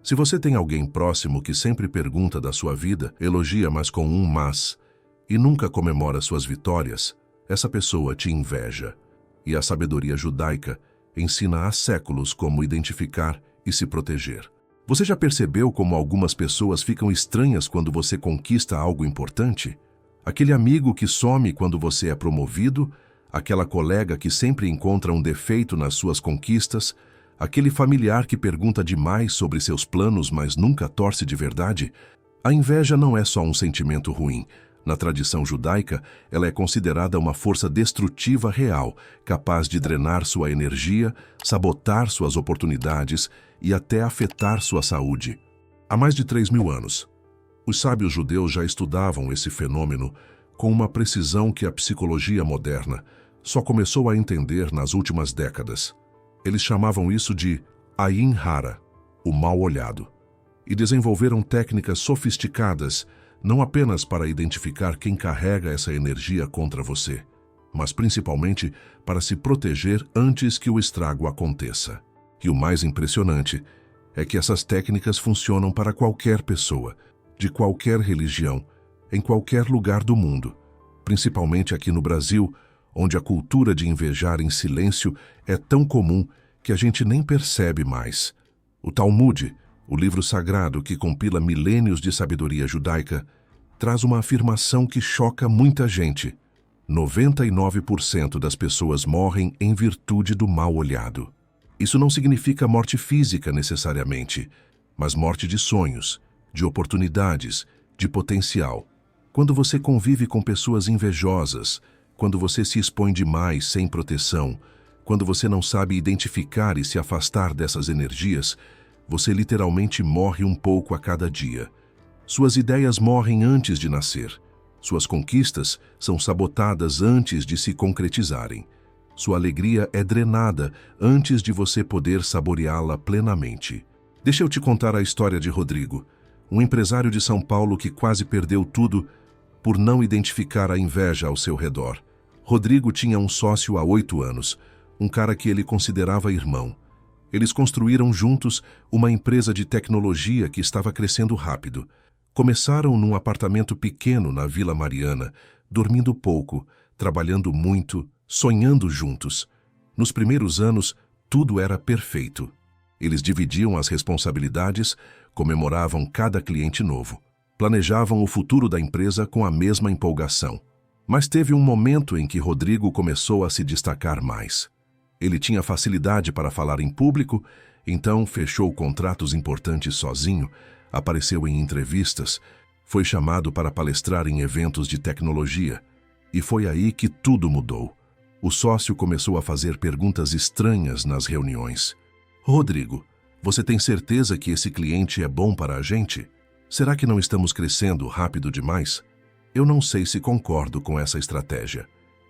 Se você tem alguém próximo que sempre pergunta da sua vida, elogia mas com um mas, e nunca comemora suas vitórias, essa pessoa te inveja. E a sabedoria judaica ensina há séculos como identificar e se proteger. Você já percebeu como algumas pessoas ficam estranhas quando você conquista algo importante? Aquele amigo que some quando você é promovido, aquela colega que sempre encontra um defeito nas suas conquistas, aquele familiar que pergunta demais sobre seus planos, mas nunca torce de verdade. A inveja não é só um sentimento ruim. Na tradição judaica, ela é considerada uma força destrutiva real, capaz de drenar sua energia, sabotar suas oportunidades e até afetar sua saúde. Há mais de 3.000 anos, os sábios judeus já estudavam esse fenômeno com uma precisão que a psicologia moderna só começou a entender nas últimas décadas. Eles chamavam isso de Ayin Hara, o mal-olhado, e desenvolveram técnicas sofisticadas não apenas para identificar quem carrega essa energia contra você, mas principalmente para se proteger antes que o estrago aconteça. E o mais impressionante é que essas técnicas funcionam para qualquer pessoa, de qualquer religião, em qualquer lugar do mundo, principalmente aqui no Brasil, onde a cultura de invejar em silêncio é tão comum que a gente nem percebe mais. O Talmud, o livro sagrado que compila milênios de sabedoria judaica, traz uma afirmação que choca muita gente. 99% das pessoas morrem em virtude do mal-olhado. Isso não significa morte física necessariamente, mas morte de sonhos, de oportunidades, de potencial. Quando você convive com pessoas invejosas, quando você se expõe demais sem proteção, quando você não sabe identificar e se afastar dessas energias, você literalmente morre um pouco a cada dia. Suas ideias morrem antes de nascer. Suas conquistas são sabotadas antes de se concretizarem. Sua alegria é drenada antes de você poder saboreá-la plenamente. Deixa eu te contar a história de Rodrigo, um empresário de São Paulo que quase perdeu tudo por não identificar a inveja ao seu redor. Rodrigo tinha um sócio há 8 anos, um cara que ele considerava irmão. Eles construíram juntos uma empresa de tecnologia que estava crescendo rápido. Começaram num apartamento pequeno na Vila Mariana, dormindo pouco, trabalhando muito, sonhando juntos. Nos primeiros anos, tudo era perfeito. Eles dividiam as responsabilidades, comemoravam cada cliente novo, planejavam o futuro da empresa com a mesma empolgação. Mas teve um momento em que Rodrigo começou a se destacar mais. Ele tinha facilidade para falar em público, então fechou contratos importantes sozinho, apareceu em entrevistas, foi chamado para palestrar em eventos de tecnologia. E foi aí que tudo mudou. O sócio começou a fazer perguntas estranhas nas reuniões. Rodrigo, você tem certeza que esse cliente é bom para a gente? Será que não estamos crescendo rápido demais? Eu não sei se concordo com essa estratégia.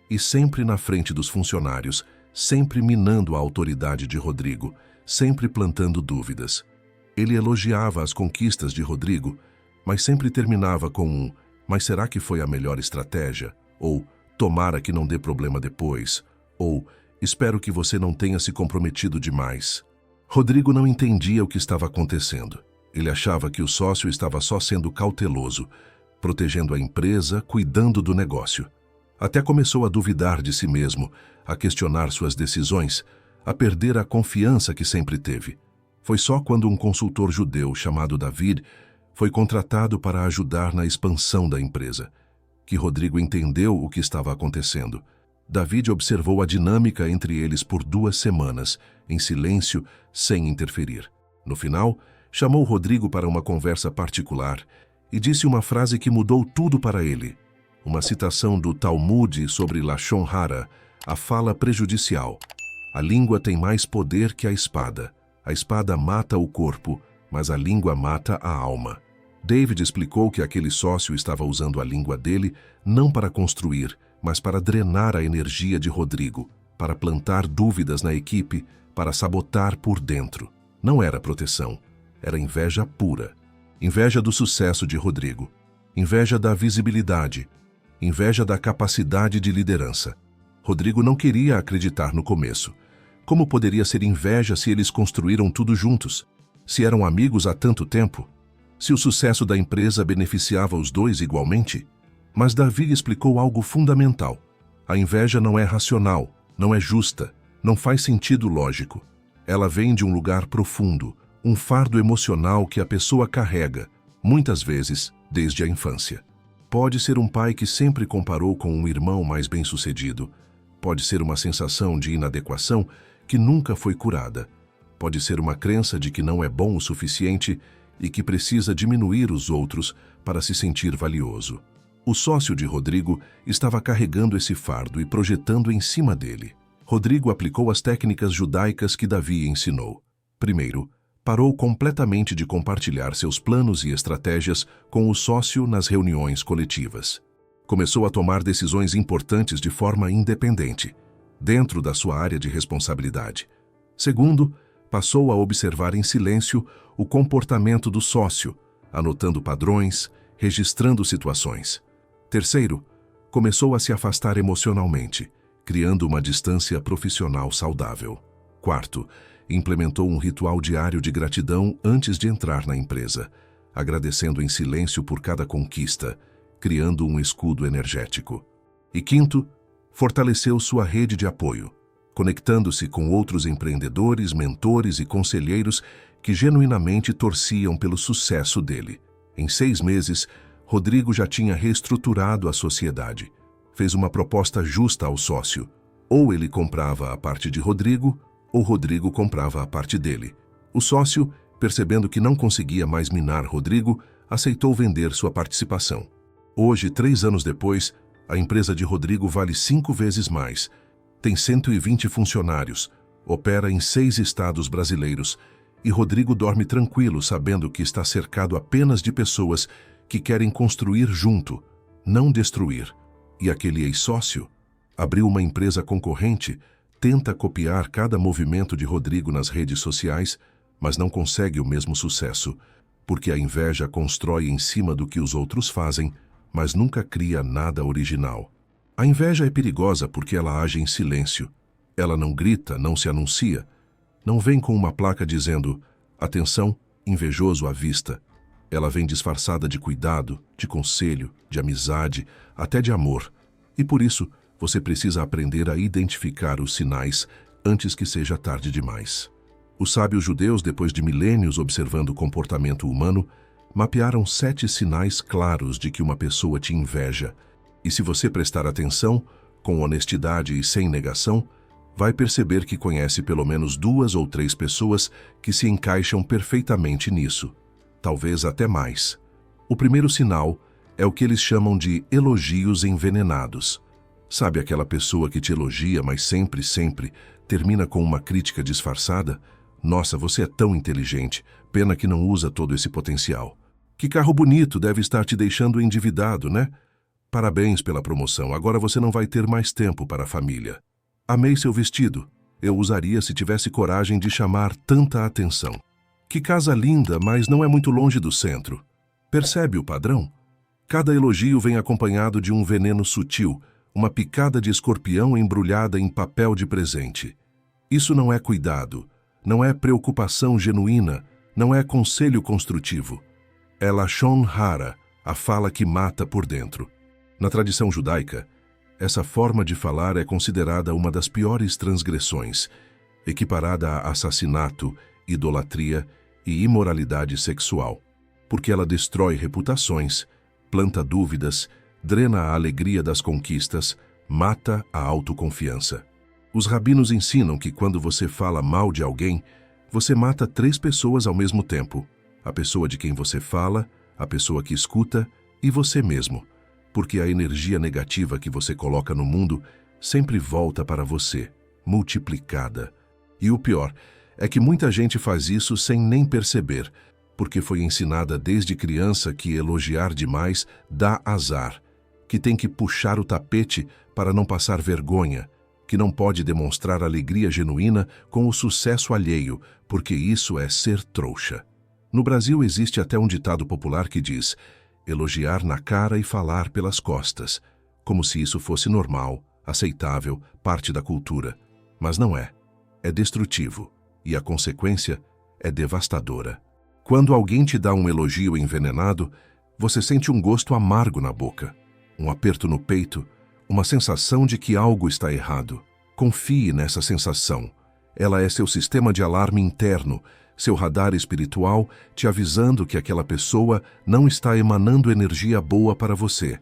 E sempre na frente dos funcionários, sempre minando a autoridade de Rodrigo, sempre plantando dúvidas. Ele elogiava as conquistas de Rodrigo, mas sempre terminava com um "mas será que foi a melhor estratégia?" ou "tomara que não dê problema depois", ou "espero que você não tenha se comprometido demais". Rodrigo não entendia o que estava acontecendo. Ele achava que o sócio estava só sendo cauteloso, protegendo a empresa, cuidando do negócio. Até começou a duvidar de si mesmo, a questionar suas decisões, a perder a confiança que sempre teve. Foi só quando um consultor judeu chamado David foi contratado para ajudar na expansão da empresa, que Rodrigo entendeu o que estava acontecendo. David observou a dinâmica entre eles por 2 semanas, em silêncio, sem interferir. No final, chamou Rodrigo para uma conversa particular e disse uma frase que mudou tudo para ele. Uma citação do Talmud sobre Lashon Hara, a fala prejudicial. A língua tem mais poder que a espada. A espada mata o corpo, mas a língua mata a alma. David explicou que aquele sócio estava usando a língua dele não para construir, mas para drenar a energia de Rodrigo, para plantar dúvidas na equipe, para sabotar por dentro. Não era proteção, era inveja pura. Inveja do sucesso de Rodrigo, inveja da visibilidade, inveja da capacidade de liderança. Rodrigo não queria acreditar no começo. Como poderia ser inveja se eles construíram tudo juntos? Se eram amigos há tanto tempo? Se o sucesso da empresa beneficiava os dois igualmente? Mas Davi explicou algo fundamental. A inveja não é racional, não é justa, não faz sentido lógico. Ela vem de um lugar profundo, um fardo emocional que a pessoa carrega, muitas vezes, desde a infância. Pode ser um pai que sempre comparou com um irmão mais bem-sucedido. Pode ser uma sensação de inadequação que nunca foi curada. Pode ser uma crença de que não é bom o suficiente e que precisa diminuir os outros para se sentir valioso. O sócio de Rodrigo estava carregando esse fardo e projetando em cima dele. Rodrigo aplicou as técnicas judaicas que Davi ensinou. Primeiro, parou completamente de compartilhar seus planos e estratégias com o sócio nas reuniões coletivas. Começou a tomar decisões importantes de forma independente, dentro da sua área de responsabilidade. Segundo, passou a observar em silêncio o comportamento do sócio, anotando padrões, registrando situações. Terceiro, começou a se afastar emocionalmente, criando uma distância profissional saudável. Quarto, implementou um ritual diário de gratidão antes de entrar na empresa, agradecendo em silêncio por cada conquista, criando um escudo energético. E quinto, fortaleceu sua rede de apoio, conectando-se com outros empreendedores, mentores e conselheiros que genuinamente torciam pelo sucesso dele. Em 6 meses, Rodrigo já tinha reestruturado a sociedade. Fez uma proposta justa ao sócio. Ou ele comprava a parte de Rodrigo, ou Rodrigo comprava a parte dele. O sócio, percebendo que não conseguia mais minar Rodrigo, aceitou vender sua participação. Hoje, 3 anos depois, a empresa de Rodrigo vale 5 vezes mais. Tem 120 funcionários, opera em 6 estados brasileiros e Rodrigo dorme tranquilo sabendo que está cercado apenas de pessoas que querem construir junto, não destruir. E aquele ex-sócio abriu uma empresa concorrente, tenta copiar cada movimento de Rodrigo nas redes sociais, mas não consegue o mesmo sucesso, porque a inveja constrói em cima do que os outros fazem, mas nunca cria nada original. A inveja é perigosa porque ela age em silêncio. Ela não grita, não se anuncia. Não vem com uma placa dizendo, atenção, invejoso à vista. Ela vem disfarçada de cuidado, de conselho, de amizade, até de amor. E por isso, você precisa aprender a identificar os sinais antes que seja tarde demais. Os sábios judeus, depois de milênios observando o comportamento humano, mapearam 7 sinais claros de que uma pessoa te inveja. E se você prestar atenção, com honestidade e sem negação, vai perceber que conhece pelo menos 2 ou 3 pessoas que se encaixam perfeitamente nisso, talvez até mais. O primeiro sinal é o que eles chamam de elogios envenenados. Sabe aquela pessoa que te elogia, mas sempre termina com uma crítica disfarçada? Nossa, você é tão inteligente, pena que não usa todo esse potencial. Que carro bonito, deve estar te deixando endividado, né? Parabéns pela promoção, agora você não vai ter mais tempo para a família. Amei seu vestido, eu usaria se tivesse coragem de chamar tanta atenção. Que casa linda, mas não é muito longe do centro. Percebe o padrão? Cada elogio vem acompanhado de um veneno sutil, uma picada de escorpião embrulhada em papel de presente. Isso não é cuidado, não é preocupação genuína, não é conselho construtivo. É lashon hara, a fala que mata por dentro. Na tradição judaica, essa forma de falar é considerada uma das piores transgressões, equiparada a assassinato, idolatria e imoralidade sexual, porque ela destrói reputações, planta dúvidas, drena a alegria das conquistas, mata a autoconfiança. Os rabinos ensinam que quando você fala mal de alguém, você mata 3 pessoas ao mesmo tempo: a pessoa de quem você fala, a pessoa que escuta e você mesmo, porque a energia negativa que você coloca no mundo sempre volta para você, multiplicada. E o pior é que muita gente faz isso sem nem perceber, porque foi ensinada desde criança que elogiar demais dá azar, que tem que puxar o tapete para não passar vergonha, que não pode demonstrar alegria genuína com o sucesso alheio, porque isso é ser trouxa. No Brasil existe até um ditado popular que diz: elogiar na cara e falar pelas costas, como se isso fosse normal, aceitável, parte da cultura. Mas não é. É destrutivo, e a consequência é devastadora. Quando alguém te dá um elogio envenenado, você sente um gosto amargo na boca, um aperto no peito, uma sensação de que algo está errado. Confie nessa sensação. Ela é seu sistema de alarme interno, seu radar espiritual te avisando que aquela pessoa não está emanando energia boa para você.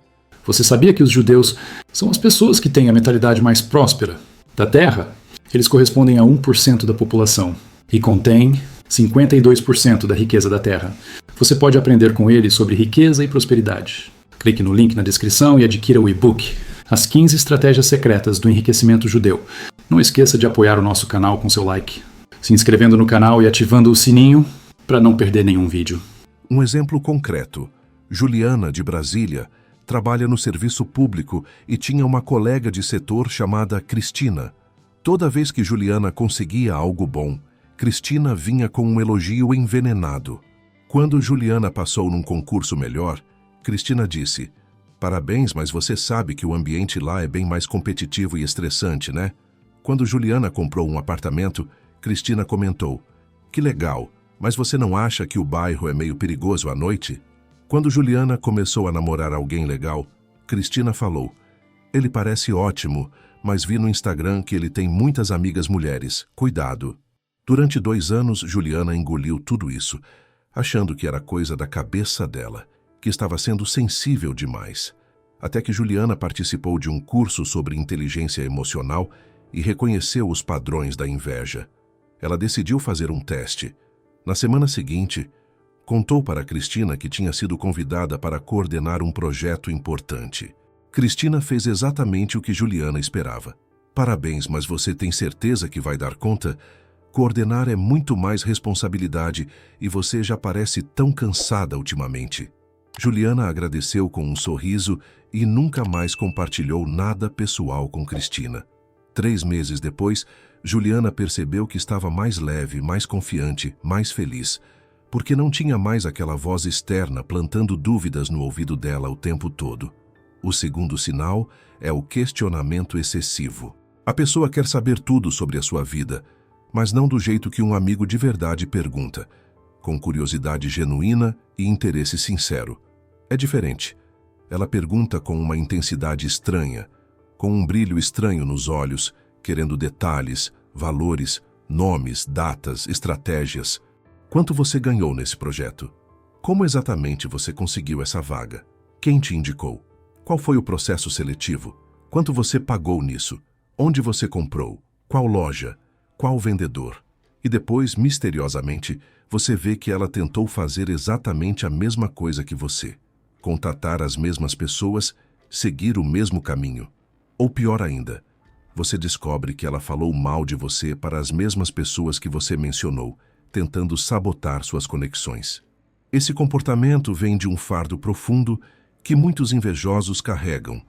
Você sabia que os judeus são as pessoas que têm a mentalidade mais próspera da Terra? Eles correspondem a 1% da população e contêm 52% da riqueza da Terra. Você pode aprender com eles sobre riqueza e prosperidade. Clique no link na descrição e adquira o e-book As 15 Estratégias Secretas do Enriquecimento Judeu. Não esqueça de apoiar o nosso canal com seu like, se inscrevendo no canal e ativando o sininho para não perder nenhum vídeo. Um exemplo concreto. Juliana, de Brasília, trabalha no serviço público e tinha uma colega de setor chamada Cristina. Toda vez que Juliana conseguia algo bom, Cristina vinha com um elogio envenenado. Quando Juliana passou num concurso melhor, Cristina disse: "Parabéns, mas você sabe que o ambiente lá é bem mais competitivo e estressante, né?" Quando Juliana comprou um apartamento, Cristina comentou: "Que legal, mas você não acha que o bairro é meio perigoso à noite?" Quando Juliana começou a namorar alguém legal, Cristina falou: "Ele parece ótimo, mas vi no Instagram que ele tem muitas amigas mulheres. Cuidado." Durante 2 anos, Juliana engoliu tudo isso, achando que era coisa da cabeça dela, que estava sendo sensível demais. Até que Juliana participou de um curso sobre inteligência emocional e reconheceu os padrões da inveja. Ela decidiu fazer um teste. Na semana seguinte, contou para Cristina que tinha sido convidada para coordenar um projeto importante. Cristina fez exatamente o que Juliana esperava. "Parabéns, mas você tem certeza que vai dar conta? Coordenar é muito mais responsabilidade e você já parece tão cansada ultimamente." Juliana agradeceu com um sorriso e nunca mais compartilhou nada pessoal com Cristina. 3 meses depois, Juliana percebeu que estava mais leve, mais confiante, mais feliz, porque não tinha mais aquela voz externa plantando dúvidas no ouvido dela o tempo todo. O segundo sinal é o questionamento excessivo. A pessoa quer saber tudo sobre a sua vida, mas não do jeito que um amigo de verdade pergunta, com curiosidade genuína e interesse sincero. É diferente. Ela pergunta com uma intensidade estranha, com um brilho estranho nos olhos, querendo detalhes, valores, nomes, datas, estratégias. Quanto você ganhou nesse projeto? Como exatamente você conseguiu essa vaga? Quem te indicou? Qual foi o processo seletivo? Quanto você pagou nisso? Onde você comprou? Qual loja? Qual vendedor? E depois, misteriosamente, você vê que ela tentou fazer exatamente a mesma coisa que você. Contatar as mesmas pessoas, seguir o mesmo caminho. Ou pior ainda, você descobre que ela falou mal de você para as mesmas pessoas que você mencionou, tentando sabotar suas conexões. Esse comportamento vem de um fardo profundo que muitos invejosos carregam.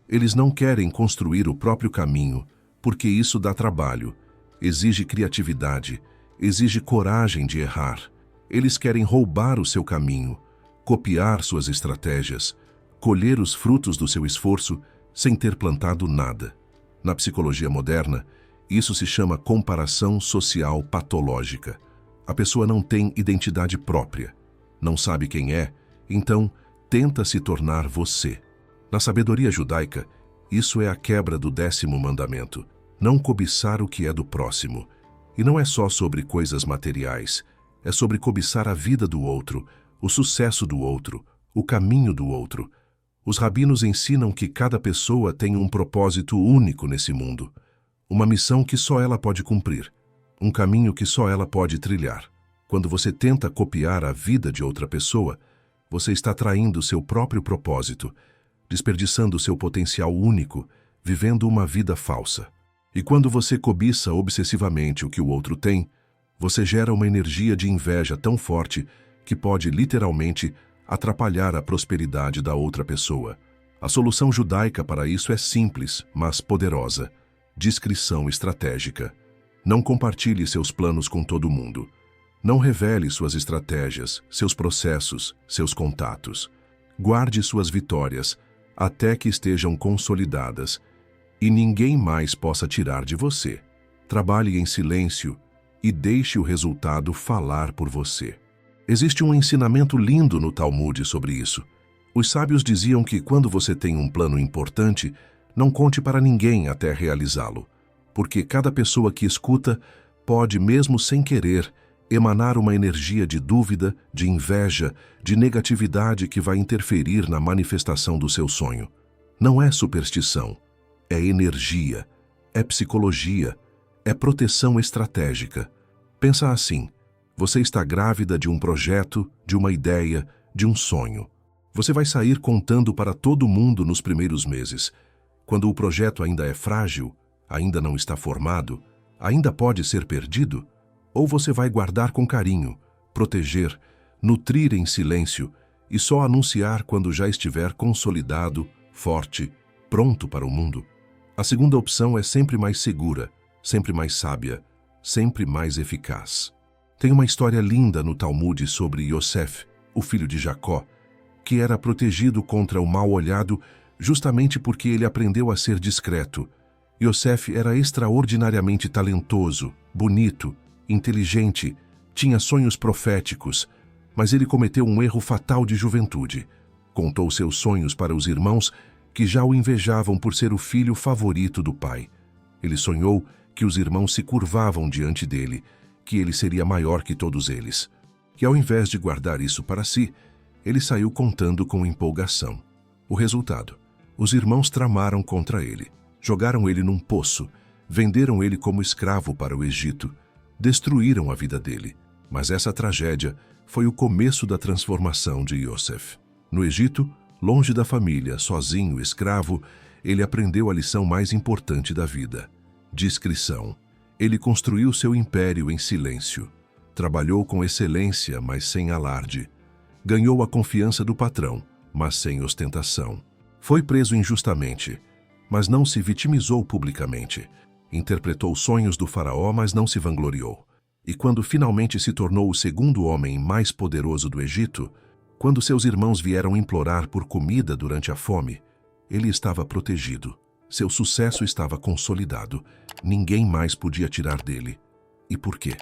Eles não querem construir o próprio caminho, porque isso dá trabalho, exige criatividade, exige coragem de errar. Eles querem roubar o seu caminho, copiar suas estratégias, colher os frutos do seu esforço sem ter plantado nada. Na psicologia moderna, isso se chama comparação social patológica. A pessoa não tem identidade própria, não sabe quem é, então tenta se tornar você. Na sabedoria judaica, isso é a quebra do 10º mandamento, não cobiçar o que é do próximo. E não é só sobre coisas materiais, é sobre cobiçar a vida do outro, o sucesso do outro, o caminho do outro. Os rabinos ensinam que cada pessoa tem um propósito único nesse mundo, uma missão que só ela pode cumprir, um caminho que só ela pode trilhar. Quando você tenta copiar a vida de outra pessoa, você está traindo seu próprio propósito, desperdiçando seu potencial único, vivendo uma vida falsa. E quando você cobiça obsessivamente o que o outro tem, você gera uma energia de inveja tão forte que pode literalmente atrapalhar a prosperidade da outra pessoa. A solução judaica para isso é simples, mas poderosa: discrição estratégica. Não compartilhe seus planos com todo mundo. Não revele suas estratégias, seus processos, seus contatos. Guarde suas vitórias até que estejam consolidadas e ninguém mais possa tirar de você. Trabalhe em silêncio e deixe o resultado falar por você. Existe um ensinamento lindo no Talmud sobre isso. Os sábios diziam que quando você tem um plano importante, não conte para ninguém até realizá-lo, porque cada pessoa que escuta pode, mesmo sem querer, emanar uma energia de dúvida, de inveja, de negatividade que vai interferir na manifestação do seu sonho. Não é superstição, é energia, é psicologia, é proteção estratégica. Pensa assim: você está grávida de um projeto, de uma ideia, de um sonho. Você vai sair contando para todo mundo nos primeiros meses. Quando o projeto ainda é frágil, ainda não está formado, ainda pode ser perdido? Ou você vai guardar com carinho, proteger, nutrir em silêncio e só anunciar quando já estiver consolidado, forte, pronto para o mundo? A segunda opção é sempre mais segura, sempre mais sábia, sempre mais eficaz. Tem uma história linda no Talmud sobre Yosef, o filho de Jacó, que era protegido contra o mal-olhado justamente porque ele aprendeu a ser discreto. Yosef era extraordinariamente talentoso, bonito, inteligente, tinha sonhos proféticos, mas ele cometeu um erro fatal de juventude. Contou seus sonhos para os irmãos que já o invejavam por ser o filho favorito do pai. Ele sonhou que os irmãos se curvavam diante dele, que ele seria maior que todos eles. E ao invés de guardar isso para si, ele saiu contando com empolgação. O resultado: os irmãos tramaram contra ele, jogaram ele num poço, venderam ele como escravo para o Egito, destruíram a vida dele. Mas essa tragédia foi o começo da transformação de Yosef. No Egito, longe da família, sozinho, escravo, ele aprendeu a lição mais importante da vida: discrição. Ele construiu seu império em silêncio. Trabalhou com excelência, mas sem alarde. Ganhou a confiança do patrão, mas sem ostentação. Foi preso injustamente, mas não se vitimizou publicamente. Interpretou os sonhos do faraó, mas não se vangloriou. E quando finalmente se tornou o segundo homem mais poderoso do Egito, quando seus irmãos vieram implorar por comida durante a fome, ele estava protegido. Seu sucesso estava consolidado. Ninguém mais podia tirar dele. E por quê?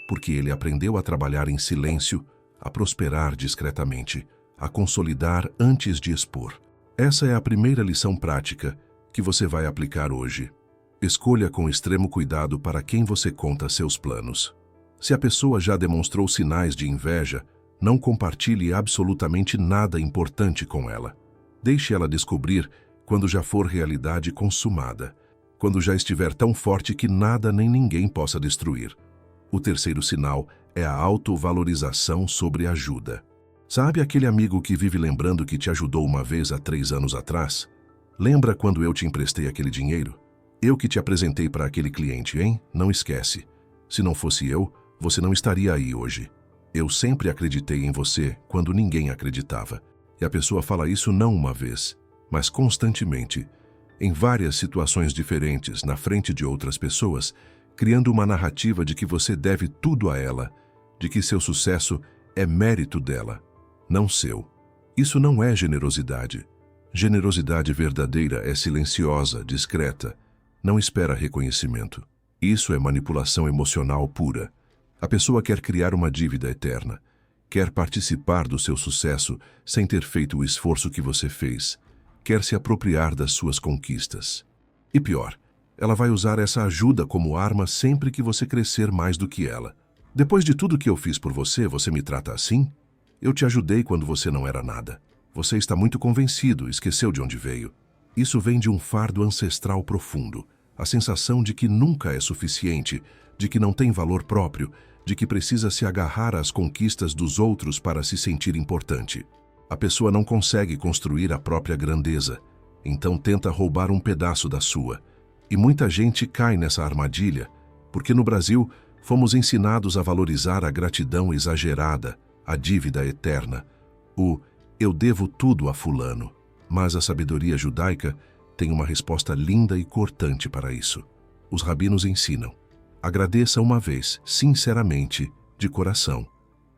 Porque ele aprendeu a trabalhar em silêncio, a prosperar discretamente, a consolidar antes de expor. Essa é a primeira lição prática que você vai aplicar hoje. Escolha com extremo cuidado para quem você conta seus planos. Se a pessoa já demonstrou sinais de inveja, não compartilhe absolutamente nada importante com ela. Deixe ela descobrir quando já for realidade consumada, quando já estiver tão forte que nada nem ninguém possa destruir. O terceiro sinal é a autovalorização sobre ajuda. Sabe aquele amigo que vive lembrando que te ajudou uma vez há 3 anos atrás? Lembra quando eu te emprestei aquele dinheiro? Eu que te apresentei para aquele cliente, hein? Não esquece. Se não fosse eu, você não estaria aí hoje. Eu sempre acreditei em você quando ninguém acreditava. E a pessoa fala isso não uma vez, mas constantemente, em várias situações diferentes, na frente de outras pessoas, criando uma narrativa de que você deve tudo a ela, de que seu sucesso é mérito dela, não seu. Isso não é generosidade. Generosidade verdadeira é silenciosa, discreta, não espera reconhecimento. Isso é manipulação emocional pura. A pessoa quer criar uma dívida eterna, quer participar do seu sucesso sem ter feito o esforço que você fez, quer se apropriar das suas conquistas. E pior, ela vai usar essa ajuda como arma sempre que você crescer mais do que ela. Depois de tudo que eu fiz por você, você me trata assim? Eu te ajudei quando você não era nada. Você está muito convencido, esqueceu de onde veio. Isso vem de um fardo ancestral profundo, a sensação de que nunca é suficiente, de que não tem valor próprio, de que precisa se agarrar às conquistas dos outros para se sentir importante. A pessoa não consegue construir a própria grandeza, então tenta roubar um pedaço da sua. E muita gente cai nessa armadilha, porque no Brasil fomos ensinados a valorizar a gratidão exagerada, a dívida eterna, o eu devo tudo a fulano. Mas a sabedoria judaica tem uma resposta linda e cortante para isso. Os rabinos ensinam: agradeça uma vez, sinceramente, de coração,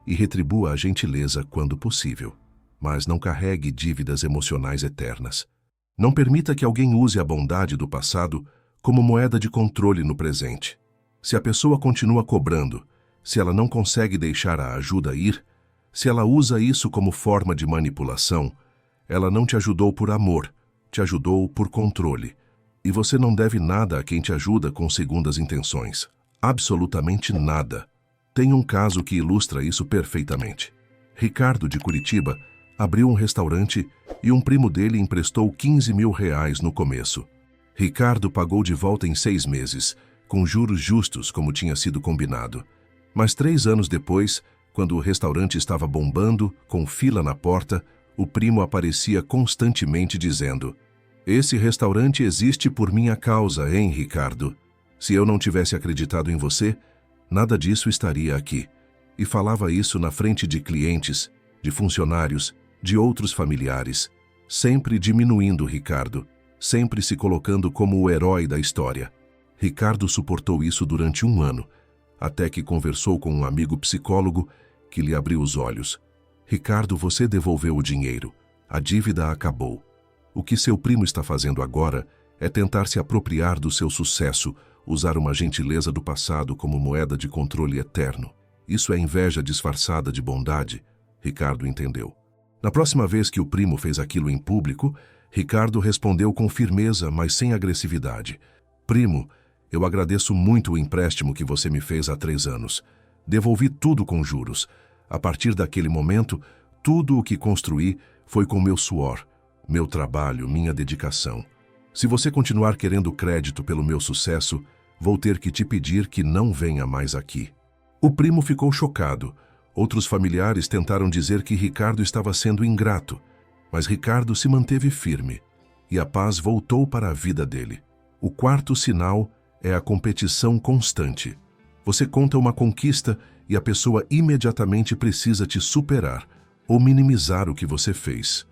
e retribua a gentileza quando possível. Mas não carregue dívidas emocionais eternas. Não permita que alguém use a bondade do passado como moeda de controle no presente. Se a pessoa continua cobrando, se ela não consegue deixar a ajuda ir, se ela usa isso como forma de manipulação, ela não te ajudou por amor, te ajudou por controle. E você não deve nada a quem te ajuda com segundas intenções. Absolutamente nada. Tem um caso que ilustra isso perfeitamente. Ricardo, de Curitiba, abriu um restaurante e um primo dele emprestou R$ 15.000 no começo. Ricardo pagou de volta em 6 meses, com juros justos como tinha sido combinado. Mas 3 anos depois, quando o restaurante estava bombando, com fila na porta, o primo aparecia constantemente dizendo: "Esse restaurante existe por minha causa, hein, Ricardo? Se eu não tivesse acreditado em você, nada disso estaria aqui." E falava isso na frente de clientes, de funcionários, de outros familiares, sempre diminuindo Ricardo, sempre se colocando como o herói da história. Ricardo suportou isso durante 1 ano, até que conversou com um amigo psicólogo que lhe abriu os olhos. "Ricardo, você devolveu o dinheiro. A dívida acabou. O que seu primo está fazendo agora é tentar se apropriar do seu sucesso, usar uma gentileza do passado como moeda de controle eterno. Isso é inveja disfarçada de bondade." Ricardo entendeu. Na próxima vez que o primo fez aquilo em público, Ricardo respondeu com firmeza, mas sem agressividade: "Primo, eu agradeço muito o empréstimo que você me fez há 3 anos. Devolvi tudo com juros. A partir daquele momento, tudo o que construí foi com meu suor, meu trabalho, minha dedicação. Se você continuar querendo crédito pelo meu sucesso, vou ter que te pedir que não venha mais aqui." O primo ficou chocado. Outros familiares tentaram dizer que Ricardo estava sendo ingrato, mas Ricardo se manteve firme, e a paz voltou para a vida dele. O 4º sinal é a competição constante. Você conta uma conquista e a pessoa imediatamente precisa te superar ou minimizar o que você fez.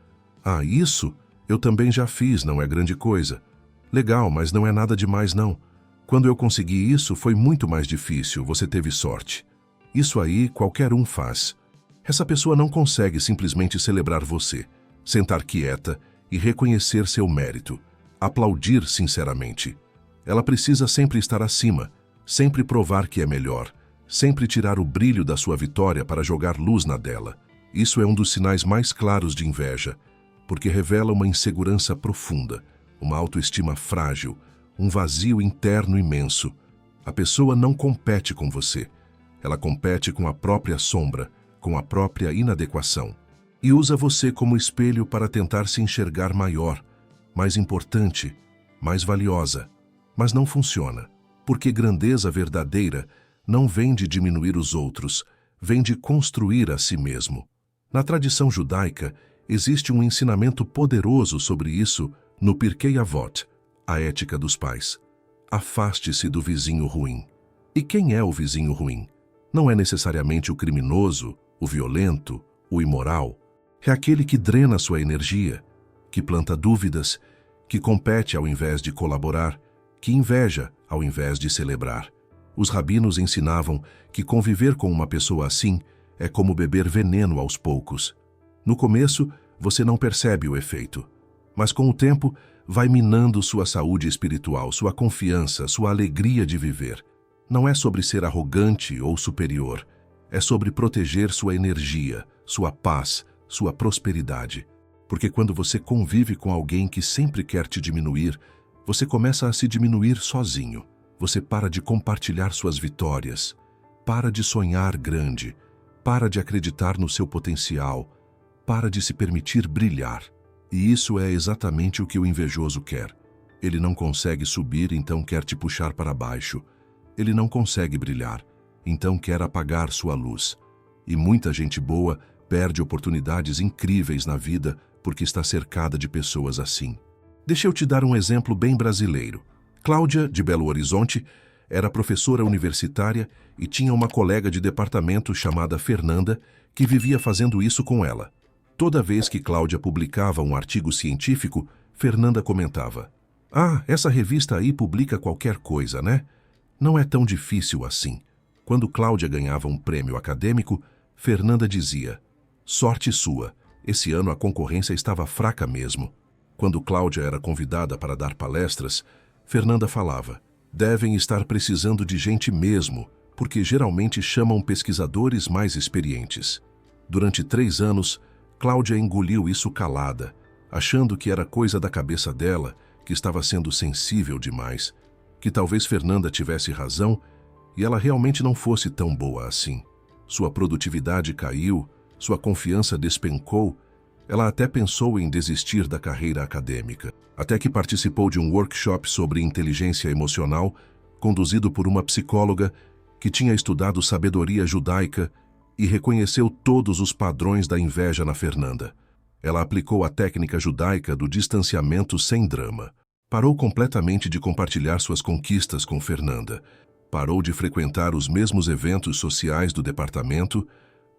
"Ah, isso eu também já fiz, não é grande coisa." "Legal, mas não é nada demais não. Quando eu consegui isso foi muito mais difícil, você teve sorte." Isso aí qualquer um faz. Essa pessoa não consegue simplesmente celebrar você, sentar quieta e reconhecer seu mérito, aplaudir sinceramente. Ela precisa sempre estar acima, sempre provar que é melhor, sempre tirar o brilho da sua vitória para jogar luz na dela. Isso é um dos sinais mais claros de inveja, porque revela uma insegurança profunda, uma autoestima frágil, um vazio interno imenso. A pessoa não compete com você. Ela compete com a própria sombra, com a própria inadequação. E usa você como espelho para tentar se enxergar maior, mais importante, mais valiosa. Mas não funciona, porque grandeza verdadeira não vem de diminuir os outros, vem de construir a si mesmo. Na tradição judaica, existe um ensinamento poderoso sobre isso no Pirkei Avot, a ética dos pais. Afaste-se do vizinho ruim. E quem é o vizinho ruim? Não é necessariamente o criminoso, o violento, o imoral. É aquele que drena sua energia, que planta dúvidas, que compete ao invés de colaborar, que inveja ao invés de celebrar. Os rabinos ensinavam que conviver com uma pessoa assim é como beber veneno aos poucos. No começo, você não percebe o efeito, mas com o tempo vai minando sua saúde espiritual, sua confiança, sua alegria de viver. Não é sobre ser arrogante ou superior, é sobre proteger sua energia, sua paz, sua prosperidade. Porque quando você convive com alguém que sempre quer te diminuir, você começa a se diminuir sozinho. Você para de compartilhar suas vitórias, para de sonhar grande, para de acreditar no seu potencial, para de se permitir brilhar. E isso é exatamente o que o invejoso quer. Ele não consegue subir, então quer te puxar para baixo. Ele não consegue brilhar, então quer apagar sua luz. E muita gente boa perde oportunidades incríveis na vida porque está cercada de pessoas assim. Deixa eu te dar um exemplo bem brasileiro. Cláudia, de Belo Horizonte, era professora universitária e tinha uma colega de departamento chamada Fernanda que vivia fazendo isso com ela. Toda vez que Cláudia publicava um artigo científico, Fernanda comentava: "Ah, essa revista aí publica qualquer coisa, né? Não é tão difícil assim." Quando Cláudia ganhava um prêmio acadêmico, Fernanda dizia: "Sorte sua, esse ano a concorrência estava fraca mesmo." Quando Cláudia era convidada para dar palestras, Fernanda falava: Devem estar precisando de gente mesmo, porque geralmente chamam pesquisadores mais experientes. Durante 3 anos, Cláudia engoliu isso calada, achando que era coisa da cabeça dela, que estava sendo sensível demais, que talvez Fernanda tivesse razão e ela realmente não fosse tão boa assim. Sua produtividade caiu, sua confiança despencou, ela até pensou em desistir da carreira acadêmica, até que participou de um workshop sobre inteligência emocional, conduzido por uma psicóloga que tinha estudado sabedoria judaica e reconheceu todos os padrões da inveja na Fernanda. Ela aplicou a técnica judaica do distanciamento sem drama. Parou completamente de compartilhar suas conquistas com Fernanda. Parou de frequentar os mesmos eventos sociais do departamento,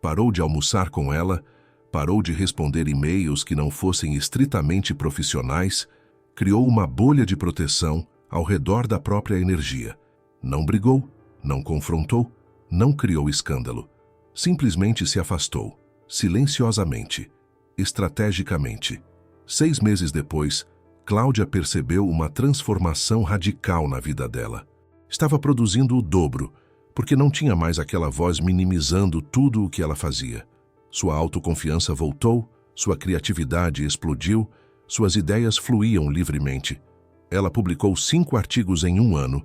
parou de almoçar com ela, parou de responder e-mails que não fossem estritamente profissionais, criou uma bolha de proteção ao redor da própria energia. Não brigou, não confrontou, não criou escândalo. Simplesmente se afastou, silenciosamente, estrategicamente. 6 meses depois, Cláudia percebeu uma transformação radical na vida dela. Estava produzindo o dobro, porque não tinha mais aquela voz minimizando tudo o que ela fazia. Sua autoconfiança voltou, sua criatividade explodiu, suas ideias fluíam livremente. Ela publicou 5 artigos em 1 ano,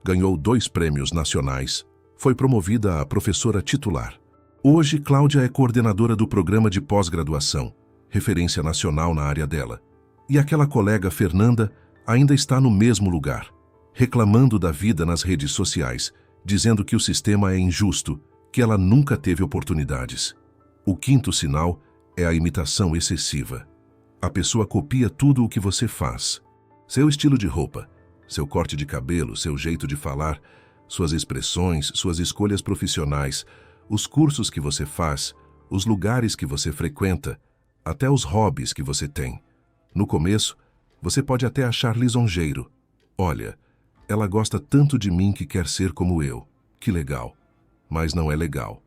ganhou 2 prêmios nacionais, foi promovida a professora titular. Hoje, Cláudia é coordenadora do programa de pós-graduação, referência nacional na área dela. E aquela colega Fernanda ainda está no mesmo lugar, reclamando da vida nas redes sociais, dizendo que o sistema é injusto, que ela nunca teve oportunidades. O 5º sinal é a imitação excessiva. A pessoa copia tudo o que você faz. Seu estilo de roupa, seu corte de cabelo, seu jeito de falar, suas expressões, suas escolhas profissionais, os cursos que você faz, os lugares que você frequenta, até os hobbies que você tem. No começo, você pode até achar lisonjeiro. Olha, ela gosta tanto de mim que quer ser como eu. Que legal. Mas não é legal.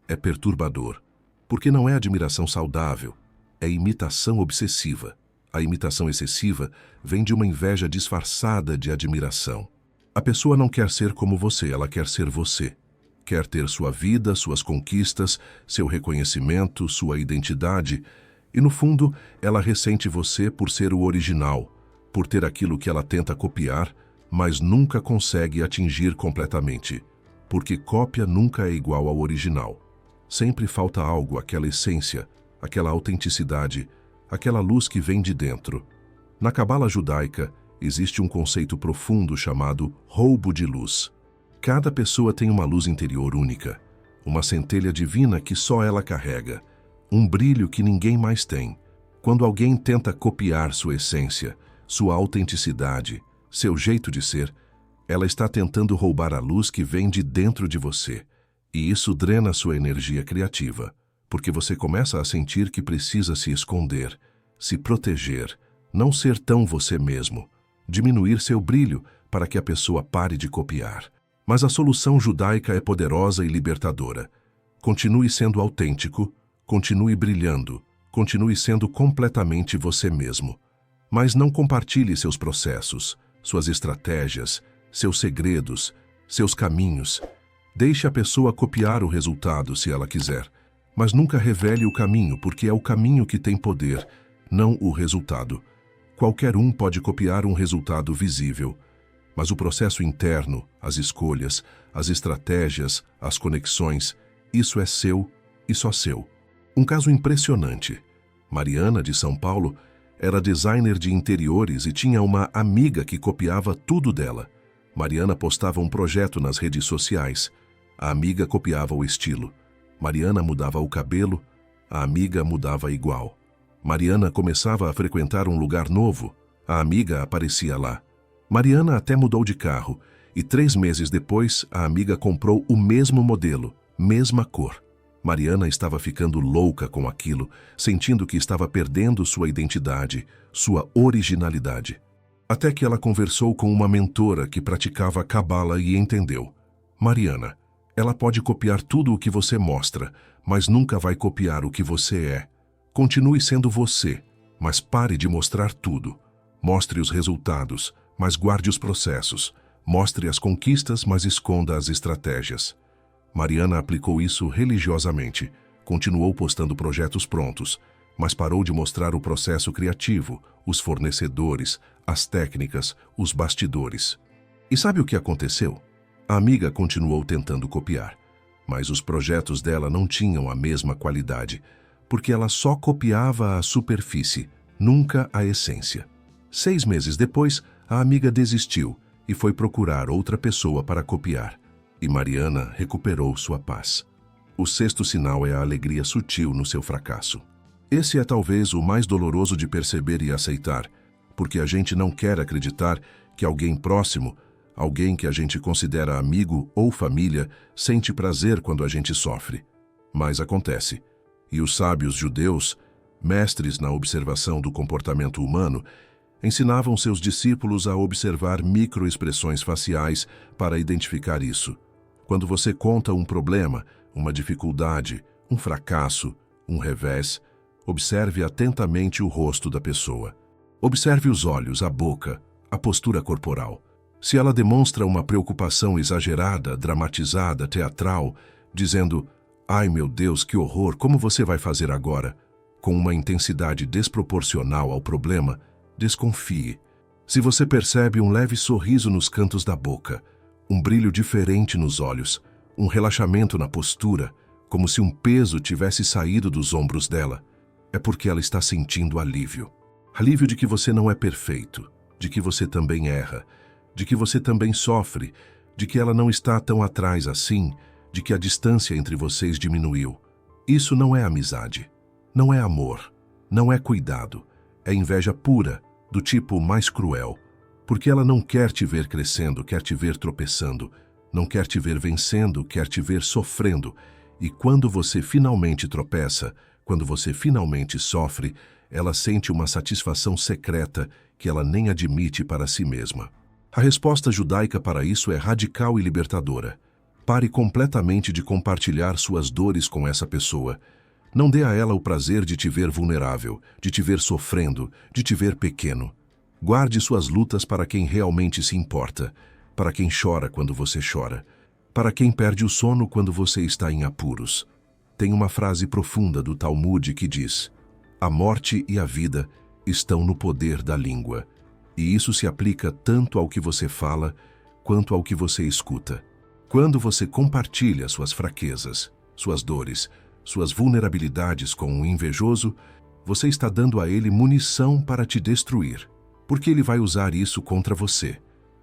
É perturbador. Porque não é admiração saudável. É imitação obsessiva. A imitação excessiva vem de uma inveja disfarçada de admiração. A pessoa não quer ser como você, ela quer ser você. Quer ter sua vida, suas conquistas, seu reconhecimento, sua identidade. E no fundo, ela ressente você por ser o original, por ter aquilo que ela tenta copiar, mas nunca consegue atingir completamente. Porque cópia nunca é igual ao original. Sempre falta algo, aquela essência, aquela autenticidade, aquela luz que vem de dentro. Na cabala judaica, existe um conceito profundo chamado roubo de luz. Cada pessoa tem uma luz interior única, uma centelha divina que só ela carrega, um brilho que ninguém mais tem. Quando alguém tenta copiar sua essência, sua autenticidade, seu jeito de ser, ela está tentando roubar a luz que vem de dentro de você. E isso drena sua energia criativa, porque você começa a sentir que precisa se esconder, se proteger, não ser tão você mesmo, diminuir seu brilho para que a pessoa pare de copiar. Mas a solução judaica é poderosa e libertadora. Continue sendo autêntico, continue brilhando, continue sendo completamente você mesmo. Mas não compartilhe seus processos, suas estratégias, seus segredos, seus caminhos. Deixe a pessoa copiar o resultado se ela quiser, mas nunca revele o caminho, porque é o caminho que tem poder, não o resultado. Qualquer um pode copiar um resultado visível, mas o processo interno, as escolhas, as estratégias, as conexões, isso é seu e só seu. Um caso impressionante. Mariana, de São Paulo, era designer de interiores e tinha uma amiga que copiava tudo dela. Mariana postava um projeto nas redes sociais. A amiga copiava o estilo. Mariana mudava o cabelo, a amiga mudava igual. Mariana começava a frequentar um lugar novo, a amiga aparecia lá. Mariana até mudou de carro e 3 meses depois a amiga comprou o mesmo modelo, mesma cor. Mariana estava ficando louca com aquilo, sentindo que estava perdendo sua identidade, sua originalidade. Até que ela conversou com uma mentora que praticava cabala e entendeu. Mariana, ela pode copiar tudo o que você mostra, mas nunca vai copiar o que você é. Continue sendo você, mas pare de mostrar tudo. Mostre os resultados, mas guarde os processos. Mostre as conquistas, mas esconda as estratégias. Mariana aplicou isso religiosamente. Continuou postando projetos prontos, mas parou de mostrar o processo criativo, os fornecedores, as técnicas, os bastidores. E sabe o que aconteceu? A amiga continuou tentando copiar, mas os projetos dela não tinham a mesma qualidade, porque ela só copiava a superfície, nunca a essência. 6 meses depois, a amiga desistiu e foi procurar outra pessoa para copiar. E Mariana recuperou sua paz. O sexto sinal é a alegria sutil no seu fracasso. Esse é talvez o mais doloroso de perceber e aceitar, porque a gente não quer acreditar que alguém próximo, alguém que a gente considera amigo ou família, sente prazer quando a gente sofre. Mas acontece. E os sábios judeus, mestres na observação do comportamento humano, ensinavam seus discípulos a observar microexpressões faciais para identificar isso. Quando você conta um problema, uma dificuldade, um fracasso, um revés, observe atentamente o rosto da pessoa. Observe os olhos, a boca, a postura corporal. Se ela demonstra uma preocupação exagerada, dramatizada, teatral, dizendo: "Ai meu Deus, que horror, como você vai fazer agora?", com uma intensidade desproporcional ao problema, desconfie. Se você percebe um leve sorriso nos cantos da boca, um brilho diferente nos olhos, um relaxamento na postura, como se um peso tivesse saído dos ombros dela, é porque ela está sentindo alívio. Alívio de que você não é perfeito, de que você também erra, de que você também sofre, de que ela não está tão atrás assim, de que a distância entre vocês diminuiu. Isso não é amizade, não é amor, não é cuidado, é inveja pura, do tipo mais cruel, porque ela não quer te ver crescendo, quer te ver tropeçando, não quer te ver vencendo, quer te ver sofrendo, e quando você finalmente tropeça, quando você finalmente sofre, ela sente uma satisfação secreta que ela nem admite para si mesma. A resposta judaica para isso é radical e libertadora. Pare completamente de compartilhar suas dores com essa pessoa. Não dê a ela o prazer de te ver vulnerável, de te ver sofrendo, de te ver pequeno. Guarde suas lutas para quem realmente se importa, para quem chora quando você chora, para quem perde o sono quando você está em apuros. Tem uma frase profunda do Talmud que diz: "A morte e a vida estão no poder da língua." E isso se aplica tanto ao que você fala, quanto ao que você escuta. Quando você compartilha suas fraquezas, suas dores, suas vulnerabilidades com um invejoso, você está dando a ele munição para te destruir, porque ele vai usar isso contra você,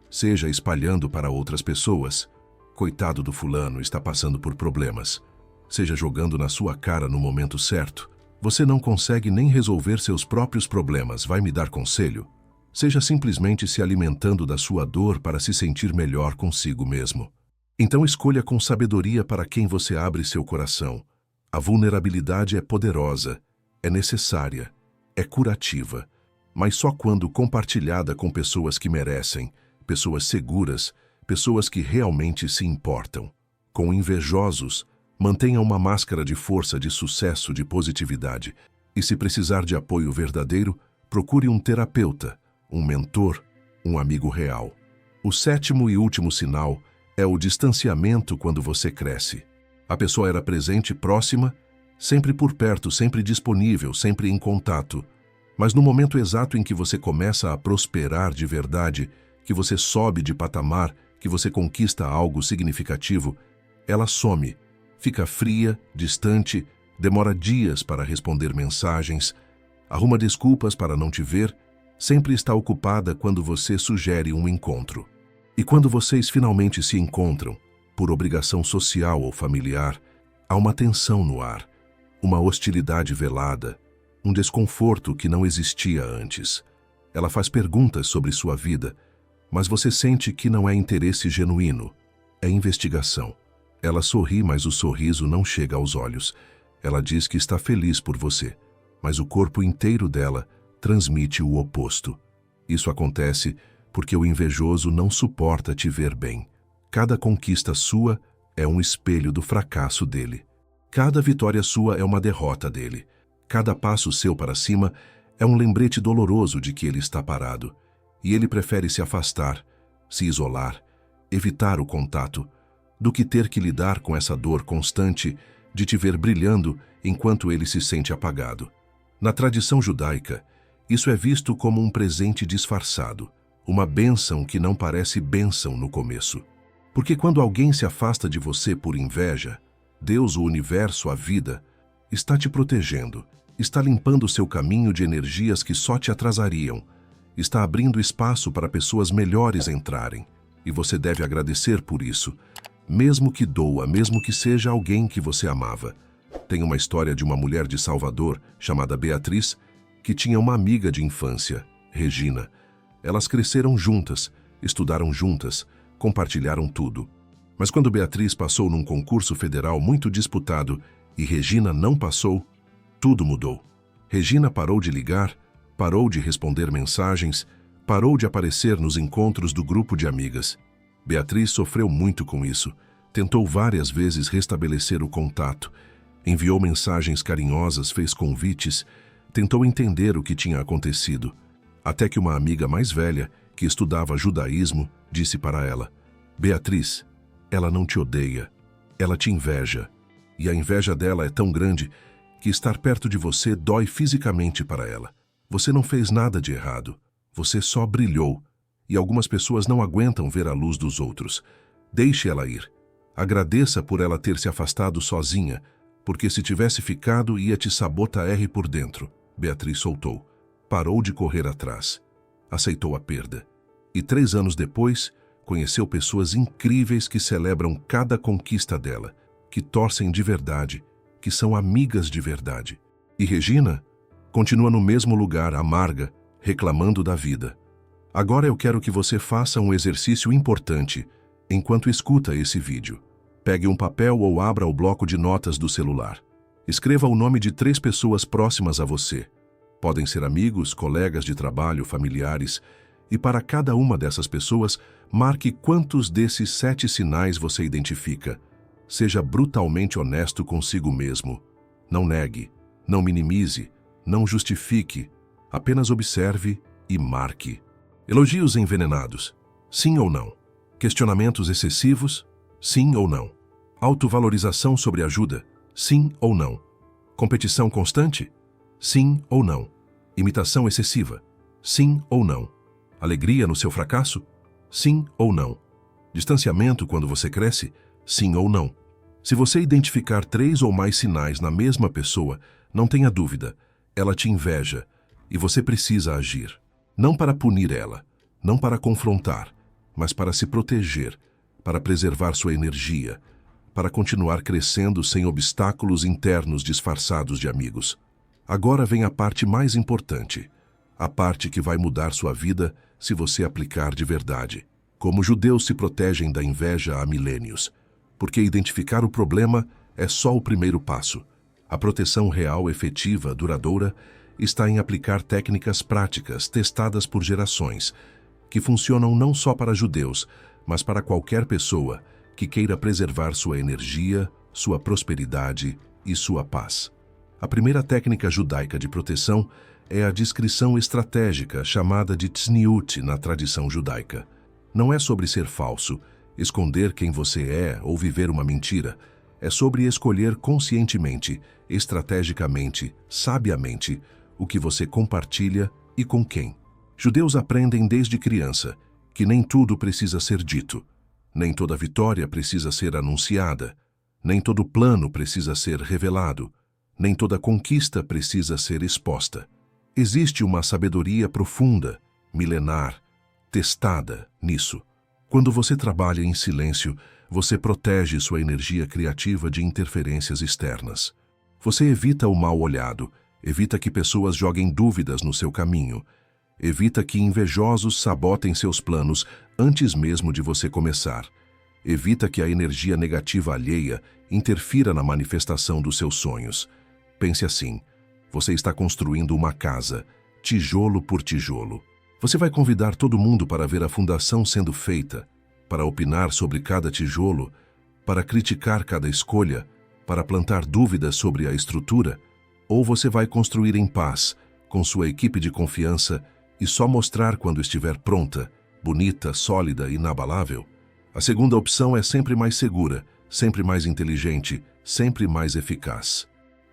seja espalhando para outras pessoas: "Coitado do fulano, está passando por problemas", seja jogando na sua cara no momento certo: "Você não consegue nem resolver seus próprios problemas, vai me dar conselho?", seja simplesmente se alimentando da sua dor para se sentir melhor consigo mesmo. Então escolha com sabedoria para quem você abre seu coração. A vulnerabilidade é poderosa, é necessária, é curativa, mas só quando compartilhada com pessoas que merecem, pessoas seguras, pessoas que realmente se importam. Com invejosos, mantenha uma máscara de força, de sucesso, de positividade. E se precisar de apoio verdadeiro, procure um terapeuta, um mentor, um amigo real. O sétimo e último sinal é o distanciamento quando você cresce. A pessoa era presente, próxima, sempre por perto, sempre disponível, sempre em contato. Mas no momento exato em que você começa a prosperar de verdade, que você sobe de patamar, que você conquista algo significativo, ela some, fica fria, distante, demora dias para responder mensagens, arruma desculpas para não te ver, sempre está ocupada quando você sugere um encontro. E quando vocês finalmente se encontram, por obrigação social ou familiar, há uma tensão no ar, uma hostilidade velada, um desconforto que não existia antes. Ela faz perguntas sobre sua vida, mas você sente que não é interesse genuíno, é investigação. Ela sorri, mas o sorriso não chega aos olhos. Ela diz que está feliz por você, mas o corpo inteiro dela transmite o oposto. Isso acontece porque o invejoso não suporta te ver bem. Cada conquista sua é um espelho do fracasso dele. Cada vitória sua é uma derrota dele. Cada passo seu para cima é um lembrete doloroso de que ele está parado. E ele prefere se afastar, se isolar, evitar o contato, do que ter que lidar com essa dor constante de te ver brilhando enquanto ele se sente apagado. Na tradição judaica, isso é visto como um presente disfarçado, uma bênção que não parece bênção no começo. Porque quando alguém se afasta de você por inveja, Deus, o universo, a vida, está te protegendo, está limpando seu caminho de energias que só te atrasariam, está abrindo espaço para pessoas melhores entrarem, e você deve agradecer por isso, mesmo que doa, mesmo que seja alguém que você amava. Tem uma história de uma mulher de Salvador, chamada Beatriz, que tinha uma amiga de infância, Regina. Elas cresceram juntas, estudaram juntas, compartilharam tudo. Mas quando Beatriz passou num concurso federal muito disputado e Regina não passou, tudo mudou. Regina parou de ligar, parou de responder mensagens, parou de aparecer nos encontros do grupo de amigas. Beatriz sofreu muito com isso, tentou várias vezes restabelecer o contato, enviou mensagens carinhosas, fez convites, tentou entender o que tinha acontecido, até que uma amiga mais velha, que estudava judaísmo, disse para ela: Beatriz, ela não te odeia, ela te inveja, e a inveja dela é tão grande que estar perto de você dói fisicamente para ela. Você não fez nada de errado, você só brilhou, e algumas pessoas não aguentam ver a luz dos outros. Deixe ela ir. Agradeça por ela ter se afastado sozinha, porque se tivesse ficado ia te sabotar por dentro. Beatriz soltou. Parou de correr atrás. Aceitou a perda. E 3 anos depois, conheceu pessoas incríveis que celebram cada conquista dela, que torcem de verdade, que são amigas de verdade. E Regina continua no mesmo lugar, amarga, reclamando da vida. Agora eu quero que você faça um exercício importante enquanto escuta esse vídeo. Pegue um papel ou abra o bloco de notas do celular. Escreva o nome de 3 pessoas próximas a você. Podem ser amigos, colegas de trabalho, familiares. E para cada uma dessas pessoas, marque quantos desses 7 sinais você identifica. Seja brutalmente honesto consigo mesmo. Não negue, não minimize, não justifique. Apenas observe e marque. Elogios envenenados. Sim ou não? Questionamentos excessivos? Sim ou não? Autovalorização sobre ajuda? Sim ou não? Competição constante? Sim ou não? Imitação excessiva? Sim ou não? Alegria no seu fracasso? Sim ou não? Distanciamento quando você cresce? Sim ou não? Se você identificar 3 ou mais sinais na mesma pessoa, não tenha dúvida, ela te inveja e você precisa agir. Não para punir ela, não para confrontar, mas para se proteger, para preservar sua energia, para continuar crescendo sem obstáculos internos disfarçados de amigos. Agora vem a parte mais importante, a parte que vai mudar sua vida se você aplicar de verdade. Como judeus se protegem da inveja há milênios, porque identificar o problema é só o primeiro passo. A proteção real, efetiva, duradoura, está em aplicar técnicas práticas testadas por gerações, que funcionam não só para judeus, mas para qualquer pessoa que queira preservar sua energia, sua prosperidade e sua paz. A primeira técnica judaica de proteção é a discrição estratégica, chamada de tzniut na tradição judaica. Não é sobre ser falso, esconder quem você é ou viver uma mentira. É sobre escolher conscientemente, estrategicamente, sabiamente, o que você compartilha e com quem. Judeus aprendem desde criança que nem tudo precisa ser dito, nem toda vitória precisa ser anunciada, nem todo plano precisa ser revelado, nem toda conquista precisa ser exposta. Existe uma sabedoria profunda, milenar, testada nisso. Quando você trabalha em silêncio, você protege sua energia criativa de interferências externas. Você evita o mal olhado, evita que pessoas joguem dúvidas no seu caminho, evita que invejosos sabotem seus planos antes mesmo de você começar, evita que a energia negativa alheia interfira na manifestação dos seus sonhos. Pense assim, você está construindo uma casa, tijolo por tijolo. Você vai convidar todo mundo para ver a fundação sendo feita, para opinar sobre cada tijolo, para criticar cada escolha, para plantar dúvidas sobre a estrutura, ou você vai construir em paz, com sua equipe de confiança, e só mostrar quando estiver pronta, bonita, sólida e inabalável? A segunda opção é sempre mais segura, sempre mais inteligente, sempre mais eficaz.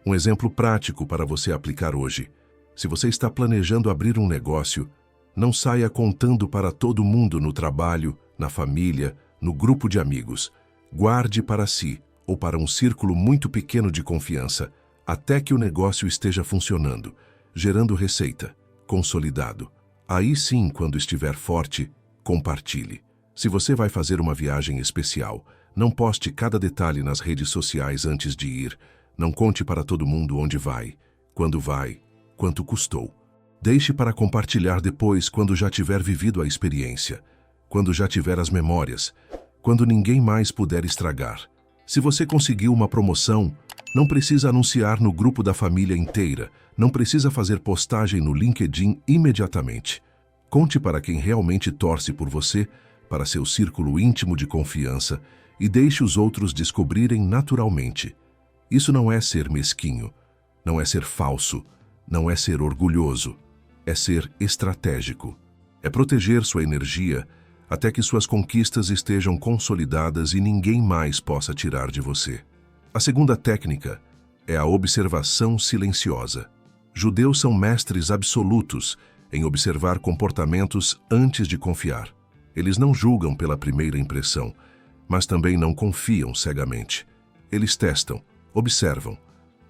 Um exemplo prático para você aplicar hoje. Se você está planejando abrir um negócio, não saia contando para todo mundo no trabalho, na família, no grupo de amigos. Guarde para si ou para um círculo muito pequeno de confiança, até que o negócio esteja funcionando, gerando receita, consolidado. Aí sim, quando estiver forte, compartilhe. Se você vai fazer uma viagem especial, não poste cada detalhe nas redes sociais antes de ir. Não conte para todo mundo onde vai, quanto custou. Deixe para compartilhar depois, quando já tiver vivido a experiência, quando já tiver as memórias, quando ninguém mais puder estragar. Se você conseguiu uma promoção, não precisa anunciar no grupo da família inteira, não precisa fazer postagem no LinkedIn imediatamente. Conte para quem realmente torce por você, para seu círculo íntimo de confiança, e deixe os outros descobrirem naturalmente. Isso não é ser mesquinho, não é ser falso, não é ser orgulhoso, é ser estratégico. É proteger sua energia até que suas conquistas estejam consolidadas e ninguém mais possa tirar de você. A segunda técnica é a observação silenciosa. Judeus são mestres absolutos em observar comportamentos antes de confiar. Eles não julgam pela primeira impressão, mas também não confiam cegamente. Eles testam, observam,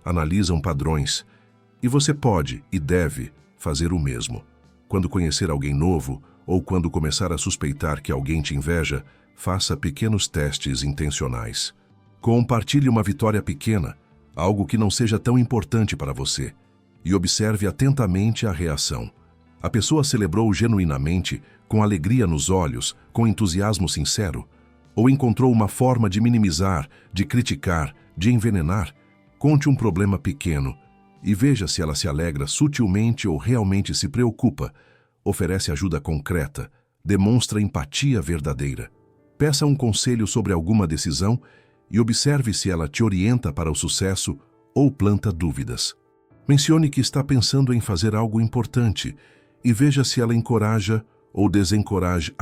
analisam padrões, e você pode e deve fazer o mesmo. Quando conhecer alguém novo ou quando começar a suspeitar que alguém te inveja, faça pequenos testes intencionais. Compartilhe uma vitória pequena, algo que não seja tão importante para você, e observe atentamente a reação. A pessoa celebrou genuinamente, com alegria nos olhos, com entusiasmo sincero? Ou encontrou uma forma de minimizar, de criticar, de envenenar? Conte um problema pequeno e veja se ela se alegra sutilmente ou realmente se preocupa, oferece ajuda concreta, demonstra empatia verdadeira. Peça um conselho sobre alguma decisão e observe se ela te orienta para o sucesso ou planta dúvidas. Mencione que está pensando em fazer algo importante e veja se ela encoraja ou desencoraja.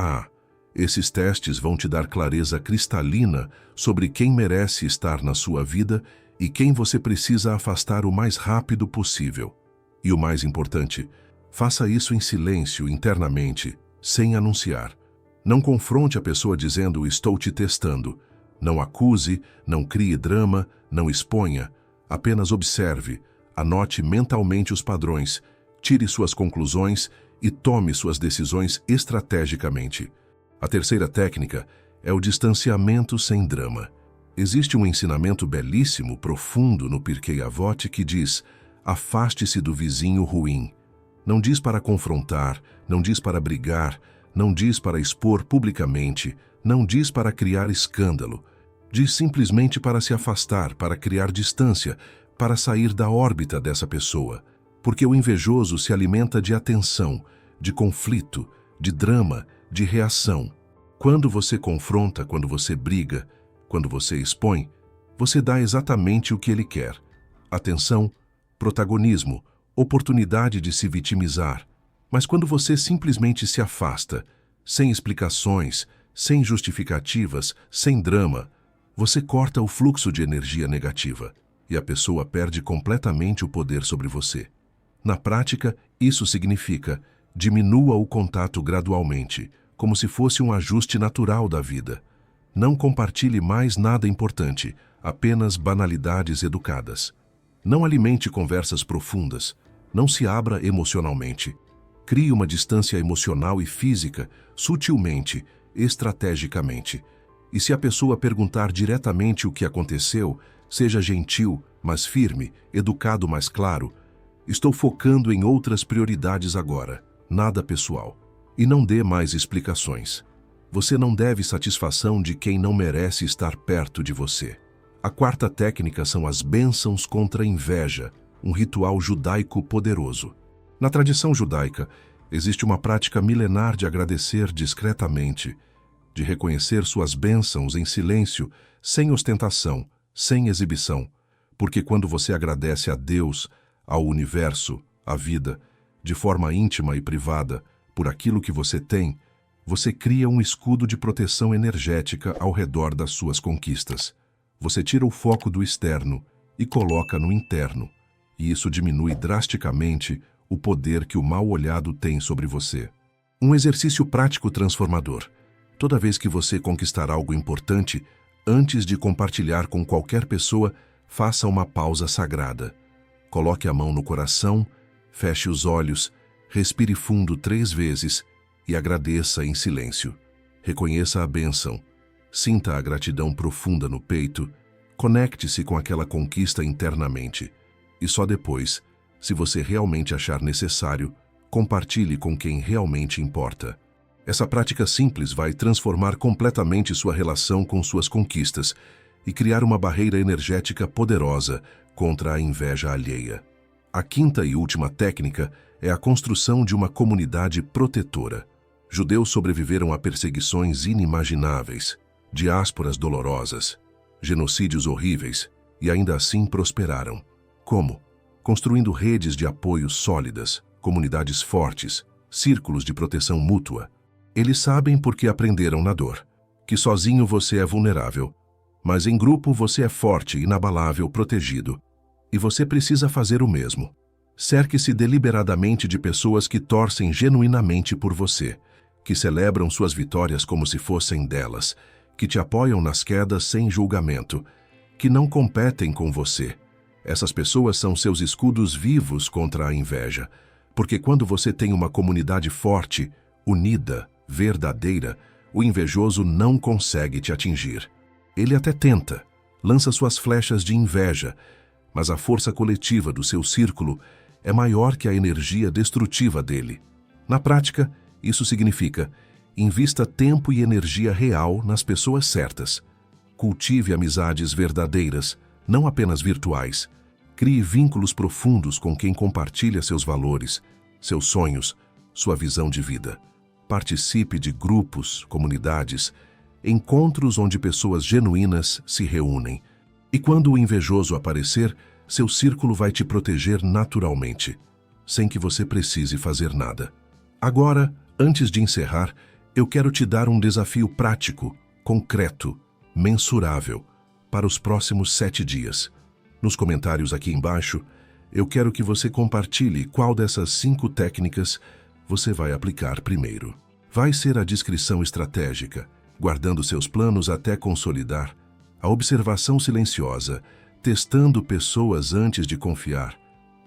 Esses testes vão te dar clareza cristalina sobre quem merece estar na sua vida e quem você precisa afastar o mais rápido possível. E o mais importante, faça isso em silêncio internamente, sem anunciar. Não confronte a pessoa dizendo "estou te testando". Não acuse, não crie drama, não exponha. Apenas observe, anote mentalmente os padrões, tire suas conclusões e tome suas decisões estrategicamente. A terceira técnica é o distanciamento sem drama. Existe um ensinamento belíssimo, profundo no Pirkei Avot que diz: afaste-se do vizinho ruim. Não diz para confrontar, não diz para brigar, não diz para expor publicamente, não diz para criar escândalo. Diz simplesmente para se afastar, para criar distância, para sair da órbita dessa pessoa. Porque o invejoso se alimenta de atenção, de conflito, de drama, de reação. Quando você confronta, quando você briga, quando você expõe, você dá exatamente o que ele quer: atenção, protagonismo, oportunidade de se vitimizar. Mas quando você simplesmente se afasta, sem explicações, sem justificativas, sem drama, você corta o fluxo de energia negativa e a pessoa perde completamente o poder sobre você. Na prática, isso significa: diminua o contato gradualmente, como se fosse um ajuste natural da vida. Não compartilhe mais nada importante, apenas banalidades educadas. Não alimente conversas profundas. Não se abra emocionalmente. Crie uma distância emocional e física, sutilmente, estrategicamente. E se a pessoa perguntar diretamente o que aconteceu, seja gentil, mas firme, educado, mas claro: estou focando em outras prioridades agora, nada pessoal. E não dê mais explicações. Você não deve satisfação de quem não merece estar perto de você. A quarta técnica são as bênçãos contra a inveja, um ritual judaico poderoso. Na tradição judaica, existe uma prática milenar de agradecer discretamente, de reconhecer suas bênçãos em silêncio, sem ostentação, sem exibição, porque quando você agradece a Deus, ao universo, à vida, de forma íntima e privada, por aquilo que você tem, Você cria um escudo de proteção energética ao redor das suas conquistas. Você tira o foco do externo e coloca no interno, e isso diminui drasticamente o poder que o mal-olhado tem sobre você. Um exercício prático transformador. Toda vez que você conquistar algo importante, antes de compartilhar com qualquer pessoa, faça uma pausa sagrada. Coloque a mão no coração, feche os olhos, respire fundo 3 vezes e agradeça em silêncio. Reconheça a bênção, sinta a gratidão profunda no peito, conecte-se com aquela conquista internamente. E só depois, se você realmente achar necessário, compartilhe com quem realmente importa. Essa prática simples vai transformar completamente sua relação com suas conquistas e criar uma barreira energética poderosa contra a inveja alheia. A quinta e última técnica é a construção de uma comunidade protetora. Judeus sobreviveram a perseguições inimagináveis, diásporas dolorosas, genocídios horríveis e ainda assim prosperaram. Como? Construindo redes de apoio sólidas, comunidades fortes, círculos de proteção mútua. Eles sabem porque aprenderam na dor, que sozinho você é vulnerável, mas em grupo você é forte, inabalável, protegido. E você precisa fazer o mesmo. Cerque-se deliberadamente de pessoas que torcem genuinamente por você, que celebram suas vitórias como se fossem delas, que te apoiam nas quedas sem julgamento, que não competem com você. Essas pessoas são seus escudos vivos contra a inveja, porque quando você tem uma comunidade forte, unida, verdadeira, o invejoso não consegue te atingir. Ele até tenta, lança suas flechas de inveja, mas a força coletiva do seu círculo é maior que a energia destrutiva dele. Na prática, isso significa: invista tempo e energia real nas pessoas certas. Cultive amizades verdadeiras, não apenas virtuais. Crie vínculos profundos com quem compartilha seus valores, seus sonhos, sua visão de vida. Participe de grupos, comunidades, encontros onde pessoas genuínas se reúnem. E quando o invejoso aparecer, seu círculo vai te proteger naturalmente, sem que você precise fazer nada. Agora, antes de encerrar, eu quero te dar um desafio prático, concreto, mensurável, para os próximos 7 dias. Nos comentários aqui embaixo, eu quero que você compartilhe qual dessas 5 técnicas você vai aplicar primeiro. Vai ser a discrição estratégica, guardando seus planos até consolidar, a observação silenciosa, testando pessoas antes de confiar,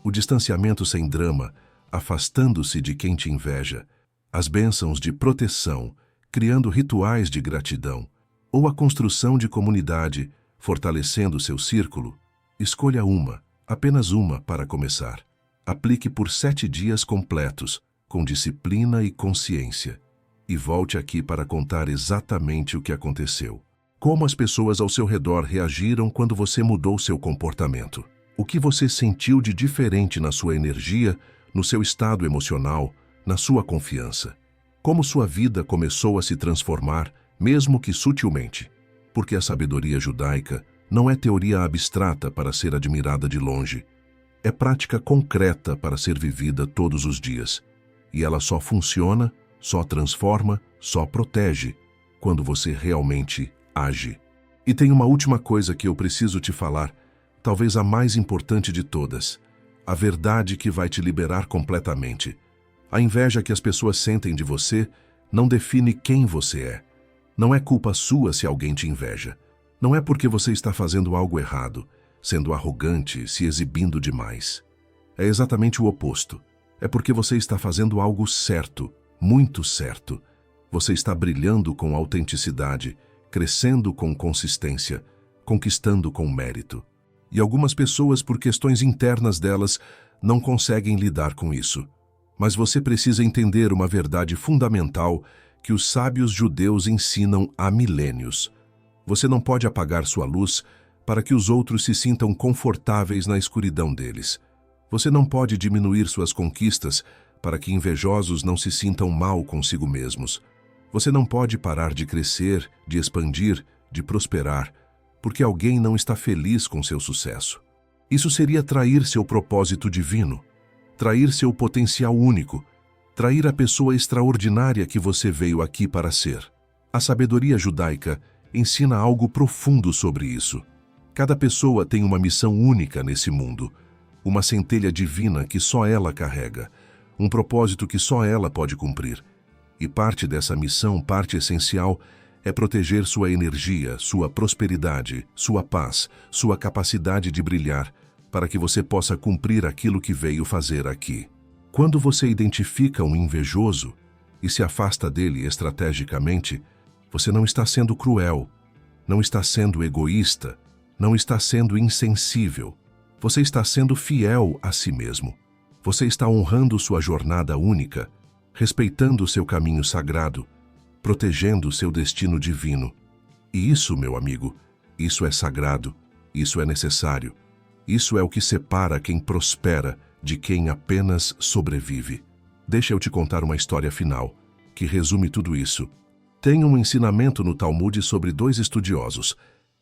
o distanciamento sem drama, afastando-se de quem te inveja, as bênçãos de proteção, criando rituais de gratidão, ou a construção de comunidade, fortalecendo seu círculo. Escolha uma, apenas uma para começar. Aplique por 7 dias completos, com disciplina e consciência. E volte aqui para contar exatamente o que aconteceu. Como as pessoas ao seu redor reagiram quando você mudou seu comportamento? O que você sentiu de diferente na sua energia, no seu estado emocional, na sua confiança? Como sua vida começou a se transformar, mesmo que sutilmente? Porque a sabedoria judaica não é teoria abstrata para ser admirada de longe. É prática concreta para ser vivida todos os dias. E ela só funciona, só transforma, só protege quando você realmente age. E tem uma última coisa que eu preciso te falar, talvez a mais importante de todas. A verdade que vai te liberar completamente. A inveja que as pessoas sentem de você não define quem você é. Não é culpa sua se alguém te inveja. Não é porque você está fazendo algo errado, sendo arrogante, se exibindo demais. É exatamente o oposto. É porque você está fazendo algo certo, muito certo. Você está brilhando com autenticidade, crescendo com consistência, conquistando com mérito. E algumas pessoas, por questões internas delas, não conseguem lidar com isso. Mas você precisa entender uma verdade fundamental que os sábios judeus ensinam há milênios. Você não pode apagar sua luz para que os outros se sintam confortáveis na escuridão deles. Você não pode diminuir suas conquistas para que invejosos não se sintam mal consigo mesmos. Você não pode parar de crescer, de expandir, de prosperar, porque alguém não está feliz com seu sucesso. Isso seria trair seu propósito divino, trair seu potencial único, trair a pessoa extraordinária que você veio aqui para ser. A sabedoria judaica ensina algo profundo sobre isso. Cada pessoa tem uma missão única nesse mundo, uma centelha divina que só ela carrega, um propósito que só ela pode cumprir. E parte dessa missão, parte essencial, é proteger sua energia, sua prosperidade, sua paz, sua capacidade de brilhar, para que você possa cumprir aquilo que veio fazer aqui. Quando você identifica um invejoso e se afasta dele estrategicamente, você não está sendo cruel, não está sendo egoísta, não está sendo insensível. Você está sendo fiel a si mesmo. Você está honrando sua jornada única, respeitando seu caminho sagrado, protegendo seu destino divino. E isso, meu amigo, isso é sagrado, isso é necessário. Isso é o que separa quem prospera de quem apenas sobrevive. Deixa eu te contar uma história final, que resume tudo isso. Tem um ensinamento no Talmud sobre dois estudiosos,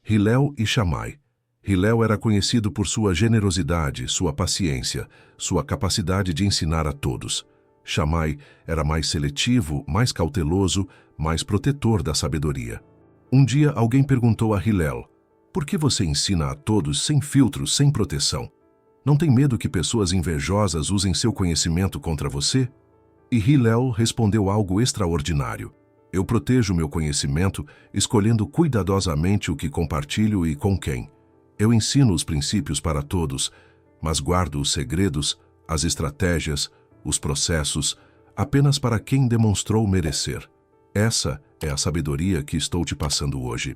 Hillel e Shammai. Hillel era conhecido por sua generosidade, sua paciência, sua capacidade de ensinar a todos. Shammai era mais seletivo, mais cauteloso, mais protetor da sabedoria. Um dia alguém perguntou a Hillel: por que você ensina a todos sem filtros, sem proteção? Não tem medo que pessoas invejosas usem seu conhecimento contra você? E Hillel respondeu algo extraordinário. Eu protejo meu conhecimento escolhendo cuidadosamente o que compartilho e com quem. Eu ensino os princípios para todos, mas guardo os segredos, as estratégias, os processos, apenas para quem demonstrou merecer. Essa é a sabedoria que estou te passando hoje.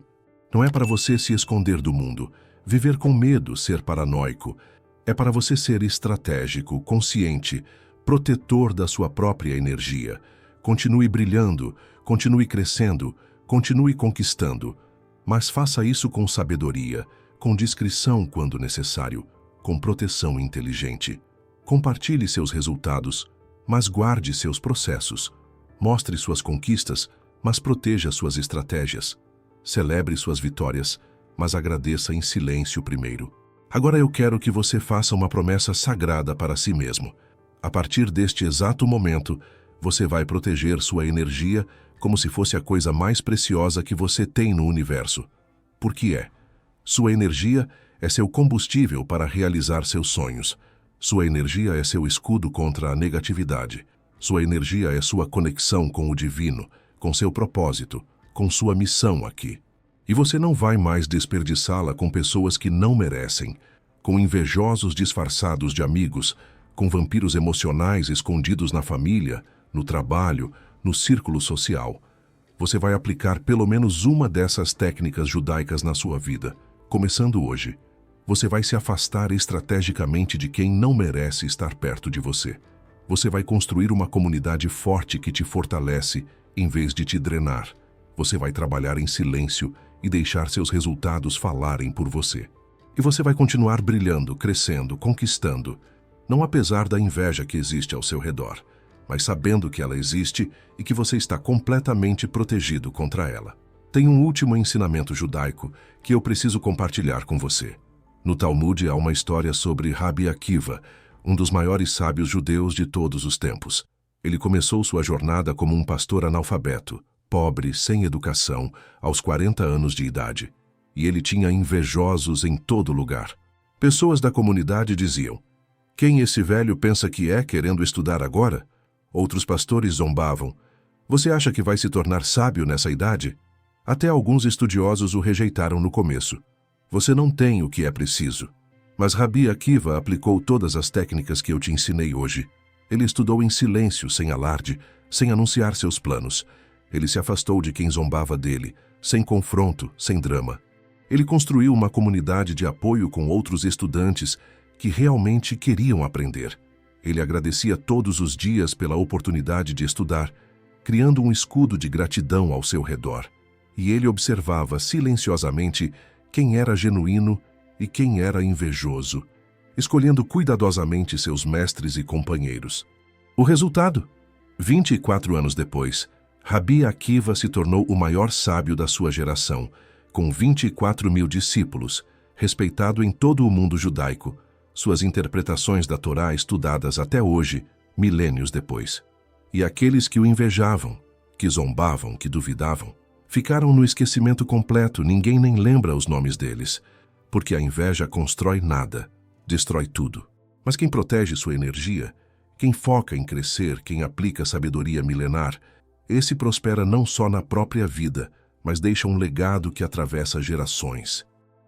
Não é para você se esconder do mundo, viver com medo, ser paranoico. É para você ser estratégico, consciente, protetor da sua própria energia. Continue brilhando, continue crescendo, continue conquistando. Mas faça isso com sabedoria, com discrição quando necessário, com proteção inteligente. Compartilhe seus resultados, mas guarde seus processos. Mostre suas conquistas, mas proteja suas estratégias. Celebre suas vitórias, mas agradeça em silêncio primeiro. Agora eu quero que você faça uma promessa sagrada para si mesmo. A partir deste exato momento, você vai proteger sua energia como se fosse a coisa mais preciosa que você tem no universo. Por que é? Sua energia é seu combustível para realizar seus sonhos. Sua energia é seu escudo contra a negatividade. Sua energia é sua conexão com o divino, com seu propósito, com sua missão aqui. E você não vai mais desperdiçá-la com pessoas que não merecem, com invejosos disfarçados de amigos, com vampiros emocionais escondidos na família, no trabalho, no círculo social. Você vai aplicar pelo menos uma dessas técnicas judaicas na sua vida, começando hoje. Você vai se afastar estrategicamente de quem não merece estar perto de você. Você vai construir uma comunidade forte que te fortalece em vez de te drenar. Você vai trabalhar em silêncio e deixar seus resultados falarem por você. E você vai continuar brilhando, crescendo, conquistando, não apesar da inveja que existe ao seu redor, mas sabendo que ela existe e que você está completamente protegido contra ela. Tem um último ensinamento judaico que eu preciso compartilhar com você. No Talmud há uma história sobre Rabi Akiva, um dos maiores sábios judeus de todos os tempos. Ele começou sua jornada como um pastor analfabeto, pobre, sem educação, aos 40 anos de idade. E ele tinha invejosos em todo lugar. Pessoas da comunidade diziam: quem esse velho pensa que é, querendo estudar agora? Outros pastores zombavam: você acha que vai se tornar sábio nessa idade? Até alguns estudiosos o rejeitaram no começo. Você não tem o que é preciso. Mas Rabi Akiva aplicou todas as técnicas que eu te ensinei hoje. Ele estudou em silêncio, sem alarde, sem anunciar seus planos. Ele se afastou de quem zombava dele, sem confronto, sem drama. Ele construiu uma comunidade de apoio com outros estudantes que realmente queriam aprender. Ele agradecia todos os dias pela oportunidade de estudar, criando um escudo de gratidão ao seu redor. E ele observava silenciosamente quem era genuíno e quem era invejoso, escolhendo cuidadosamente seus mestres e companheiros. O resultado? 24 anos depois, Rabi Akiva se tornou o maior sábio da sua geração, com 24 mil discípulos, respeitado em todo o mundo judaico, suas interpretações da Torá estudadas até hoje, milênios depois. E aqueles que o invejavam, que zombavam, que duvidavam, ficaram no esquecimento completo, ninguém nem lembra os nomes deles, porque a inveja constrói nada, destrói tudo. Mas quem protege sua energia, quem foca em crescer, quem aplica sabedoria milenar, esse prospera não só na própria vida, mas deixa um legado que atravessa gerações.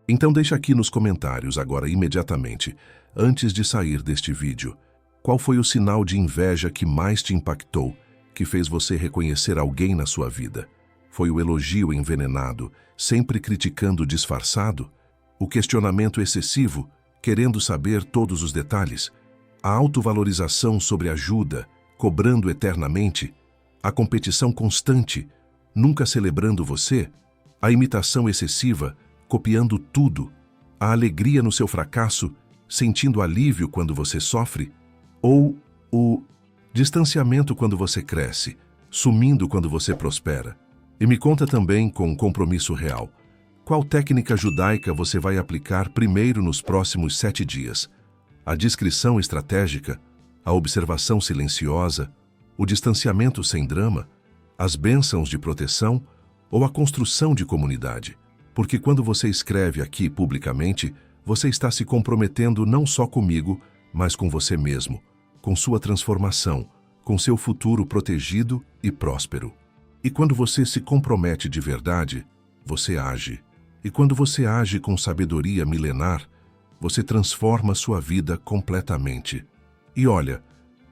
Então deixa aqui nos comentários agora imediatamente, antes de sair deste vídeo, qual foi o sinal de inveja que mais te impactou, que fez você reconhecer alguém na sua vida? Foi o elogio envenenado, sempre criticando disfarçado? O questionamento excessivo, querendo saber todos os detalhes? A autovalorização sobre ajuda, cobrando eternamente? A competição constante, nunca celebrando você? A imitação excessiva, copiando tudo? A alegria no seu fracasso, sentindo alívio quando você sofre? Ou o distanciamento quando você cresce, sumindo quando você prospera? E me conta também com um compromisso real. Qual técnica judaica você vai aplicar primeiro nos próximos 7 dias? A discrição estratégica? A observação silenciosa? O distanciamento sem drama? As bênçãos de proteção? Ou a construção de comunidade? Porque quando você escreve aqui publicamente, você está se comprometendo não só comigo, mas com você mesmo, com sua transformação, com seu futuro protegido e próspero. E quando você se compromete de verdade, você age. E quando você age com sabedoria milenar, você transforma sua vida completamente. E olha,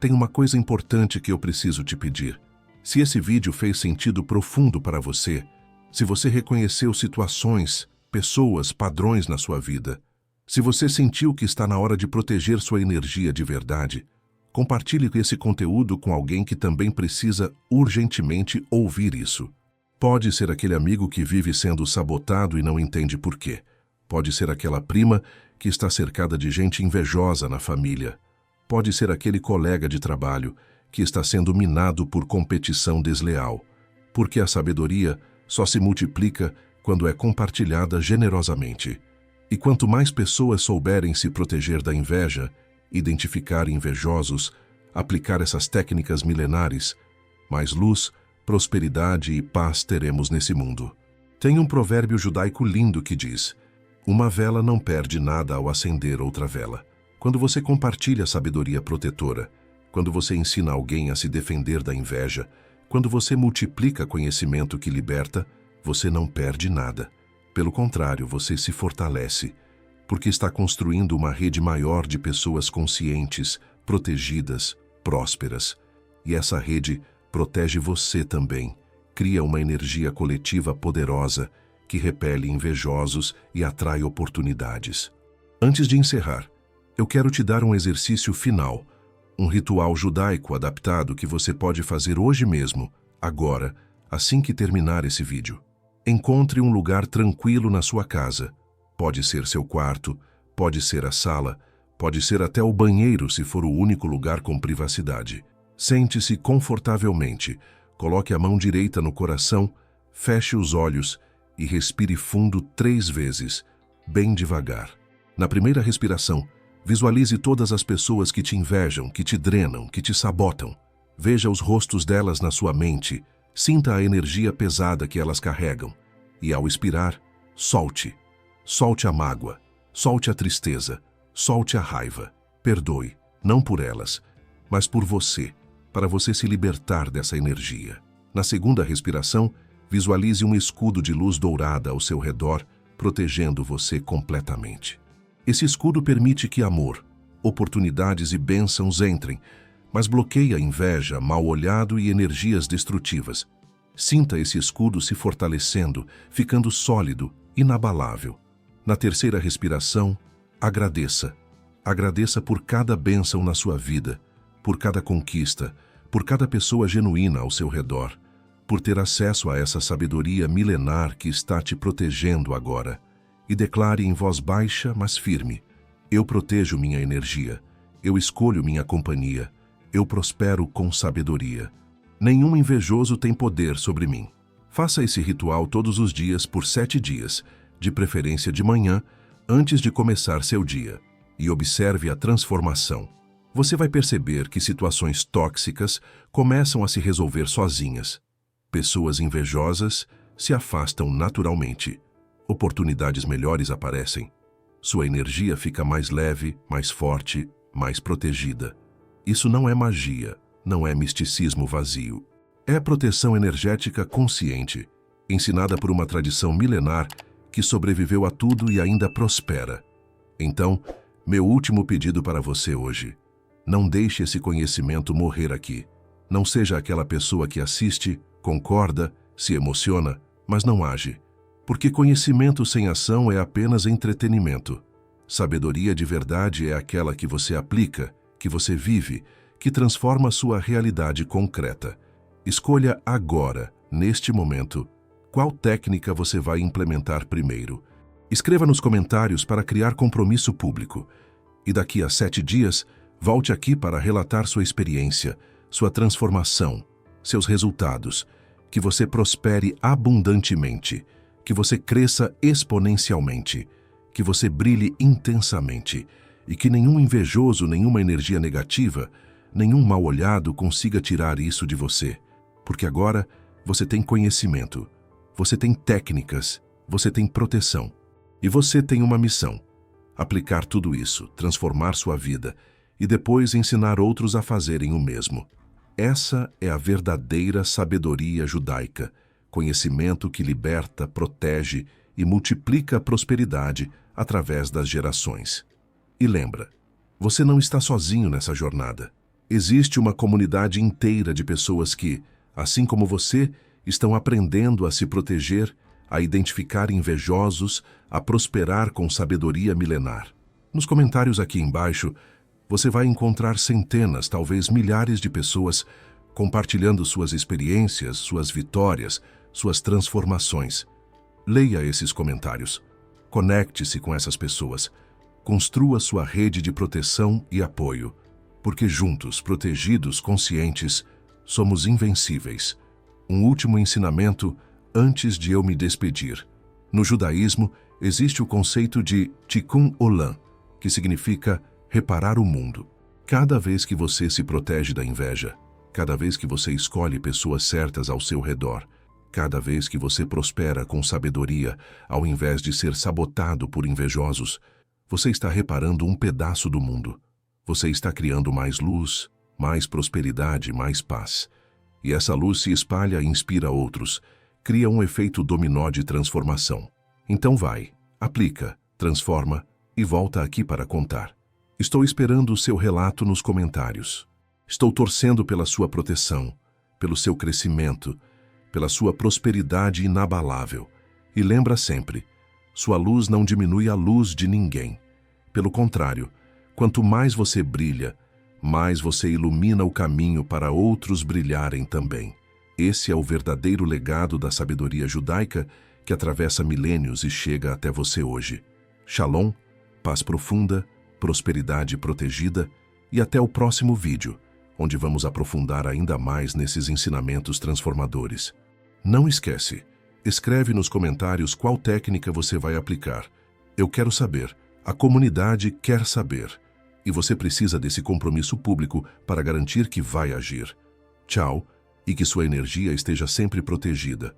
tem uma coisa importante que eu preciso te pedir. Se esse vídeo fez sentido profundo para você, se você reconheceu situações, pessoas, padrões na sua vida, se você sentiu que está na hora de proteger sua energia de verdade, compartilhe esse conteúdo com alguém que também precisa urgentemente ouvir isso. Pode ser aquele amigo que vive sendo sabotado e não entende por quê. Pode ser aquela prima que está cercada de gente invejosa na família. Pode ser aquele colega de trabalho que está sendo minado por competição desleal. Porque a sabedoria só se multiplica quando é compartilhada generosamente. E quanto mais pessoas souberem se proteger da inveja, identificar invejosos, aplicar essas técnicas milenares, mais luz, prosperidade e paz teremos nesse mundo. Tem um provérbio judaico lindo que diz: uma vela não perde nada ao acender outra vela. Quando você compartilha a sabedoria protetora, quando você ensina alguém a se defender da inveja, quando você multiplica conhecimento que liberta, você não perde nada. Pelo contrário, você se fortalece, porque está construindo uma rede maior de pessoas conscientes, protegidas, prósperas. E essa rede protege você também, cria uma energia coletiva poderosa que repele invejosos e atrai oportunidades. Antes de encerrar, eu quero te dar um exercício final, um ritual judaico adaptado que você pode fazer hoje mesmo, agora, assim que terminar esse vídeo. Encontre um lugar tranquilo na sua casa. Pode ser seu quarto, pode ser a sala, pode ser até o banheiro se for o único lugar com privacidade. Sente-se confortavelmente, coloque a mão direita no coração, feche os olhos e respire fundo 3 vezes, bem devagar. Na primeira respiração, visualize todas as pessoas que te invejam, que te drenam, que te sabotam. Veja os rostos delas na sua mente, sinta a energia pesada que elas carregam. E ao expirar, solte. Solte a mágoa, solte a tristeza, solte a raiva. Perdoe, não por elas, mas por você, para você se libertar dessa energia. Na segunda respiração, visualize um escudo de luz dourada ao seu redor, protegendo você completamente. Esse escudo permite que amor, oportunidades e bênçãos entrem, mas bloqueia a inveja, mal-olhado e energias destrutivas. Sinta esse escudo se fortalecendo, ficando sólido, inabalável. Na terceira respiração, agradeça. Agradeça por cada bênção na sua vida, por cada conquista, por cada pessoa genuína ao seu redor, por ter acesso a essa sabedoria milenar que está te protegendo agora. E declare em voz baixa, mas firme: eu protejo minha energia, eu escolho minha companhia, eu prospero com sabedoria. Nenhum invejoso tem poder sobre mim. Faça esse ritual todos os dias por 7 dias, de preferência de manhã, antes de começar seu dia, e observe a transformação. Você vai perceber que situações tóxicas começam a se resolver sozinhas. Pessoas invejosas se afastam naturalmente. Oportunidades melhores aparecem. Sua energia fica mais leve, mais forte, mais protegida. Isso não é magia, não é misticismo vazio. É proteção energética consciente, ensinada por uma tradição milenar que sobreviveu a tudo e ainda prospera. Então, meu último pedido para você hoje: não deixe esse conhecimento morrer aqui. Não seja aquela pessoa que assiste, concorda, se emociona, mas não age. Porque conhecimento sem ação é apenas entretenimento. Sabedoria de verdade é aquela que você aplica, que você vive, que transforma sua realidade concreta. Escolha agora, neste momento, qual técnica você vai implementar primeiro. Escreva nos comentários para criar compromisso público. E daqui a 7 dias, volte aqui para relatar sua experiência, sua transformação, seus resultados. Que você prospere abundantemente, que você cresça exponencialmente, que você brilhe intensamente e que nenhum invejoso, nenhuma energia negativa, nenhum mal-olhado consiga tirar isso de você. Porque agora você tem conhecimento, você tem técnicas, você tem proteção. E você tem uma missão: aplicar tudo isso, transformar sua vida e depois ensinar outros a fazerem o mesmo. Essa é a verdadeira sabedoria judaica, conhecimento que liberta, protege e multiplica a prosperidade através das gerações. E lembra, você não está sozinho nessa jornada. Existe uma comunidade inteira de pessoas que, assim como você, estão aprendendo a se proteger, a identificar invejosos, a prosperar com sabedoria milenar. Nos comentários aqui embaixo, você vai encontrar centenas, talvez milhares de pessoas compartilhando suas experiências, suas vitórias, suas transformações. Leia esses comentários. Conecte-se com essas pessoas. Construa sua rede de proteção e apoio. Porque juntos, protegidos, conscientes, somos invencíveis. Um último ensinamento antes de eu me despedir. No judaísmo, existe o conceito de Tikkun Olam, que significa reparar o mundo. Cada vez que você se protege da inveja, cada vez que você escolhe pessoas certas ao seu redor, cada vez que você prospera com sabedoria, ao invés de ser sabotado por invejosos, você está reparando um pedaço do mundo. Você está criando mais luz, mais prosperidade, mais paz. E essa luz se espalha e inspira outros, cria um efeito dominó de transformação. Então vai, aplica, transforma e volta aqui para contar. Estou esperando o seu relato nos comentários. Estou torcendo pela sua proteção, pelo seu crescimento, pela sua prosperidade inabalável. E lembra sempre, sua luz não diminui a luz de ninguém. Pelo contrário, quanto mais você brilha, mais você ilumina o caminho para outros brilharem também. Esse é o verdadeiro legado da sabedoria judaica que atravessa milênios e chega até você hoje. Shalom, paz profunda, prosperidade protegida e até o próximo vídeo, onde vamos aprofundar ainda mais nesses ensinamentos transformadores. Não esquece, escreve nos comentários qual técnica você vai aplicar. Eu quero saber, a comunidade quer saber. E você precisa desse compromisso público para garantir que vai agir. Tchau, e que sua energia esteja sempre protegida.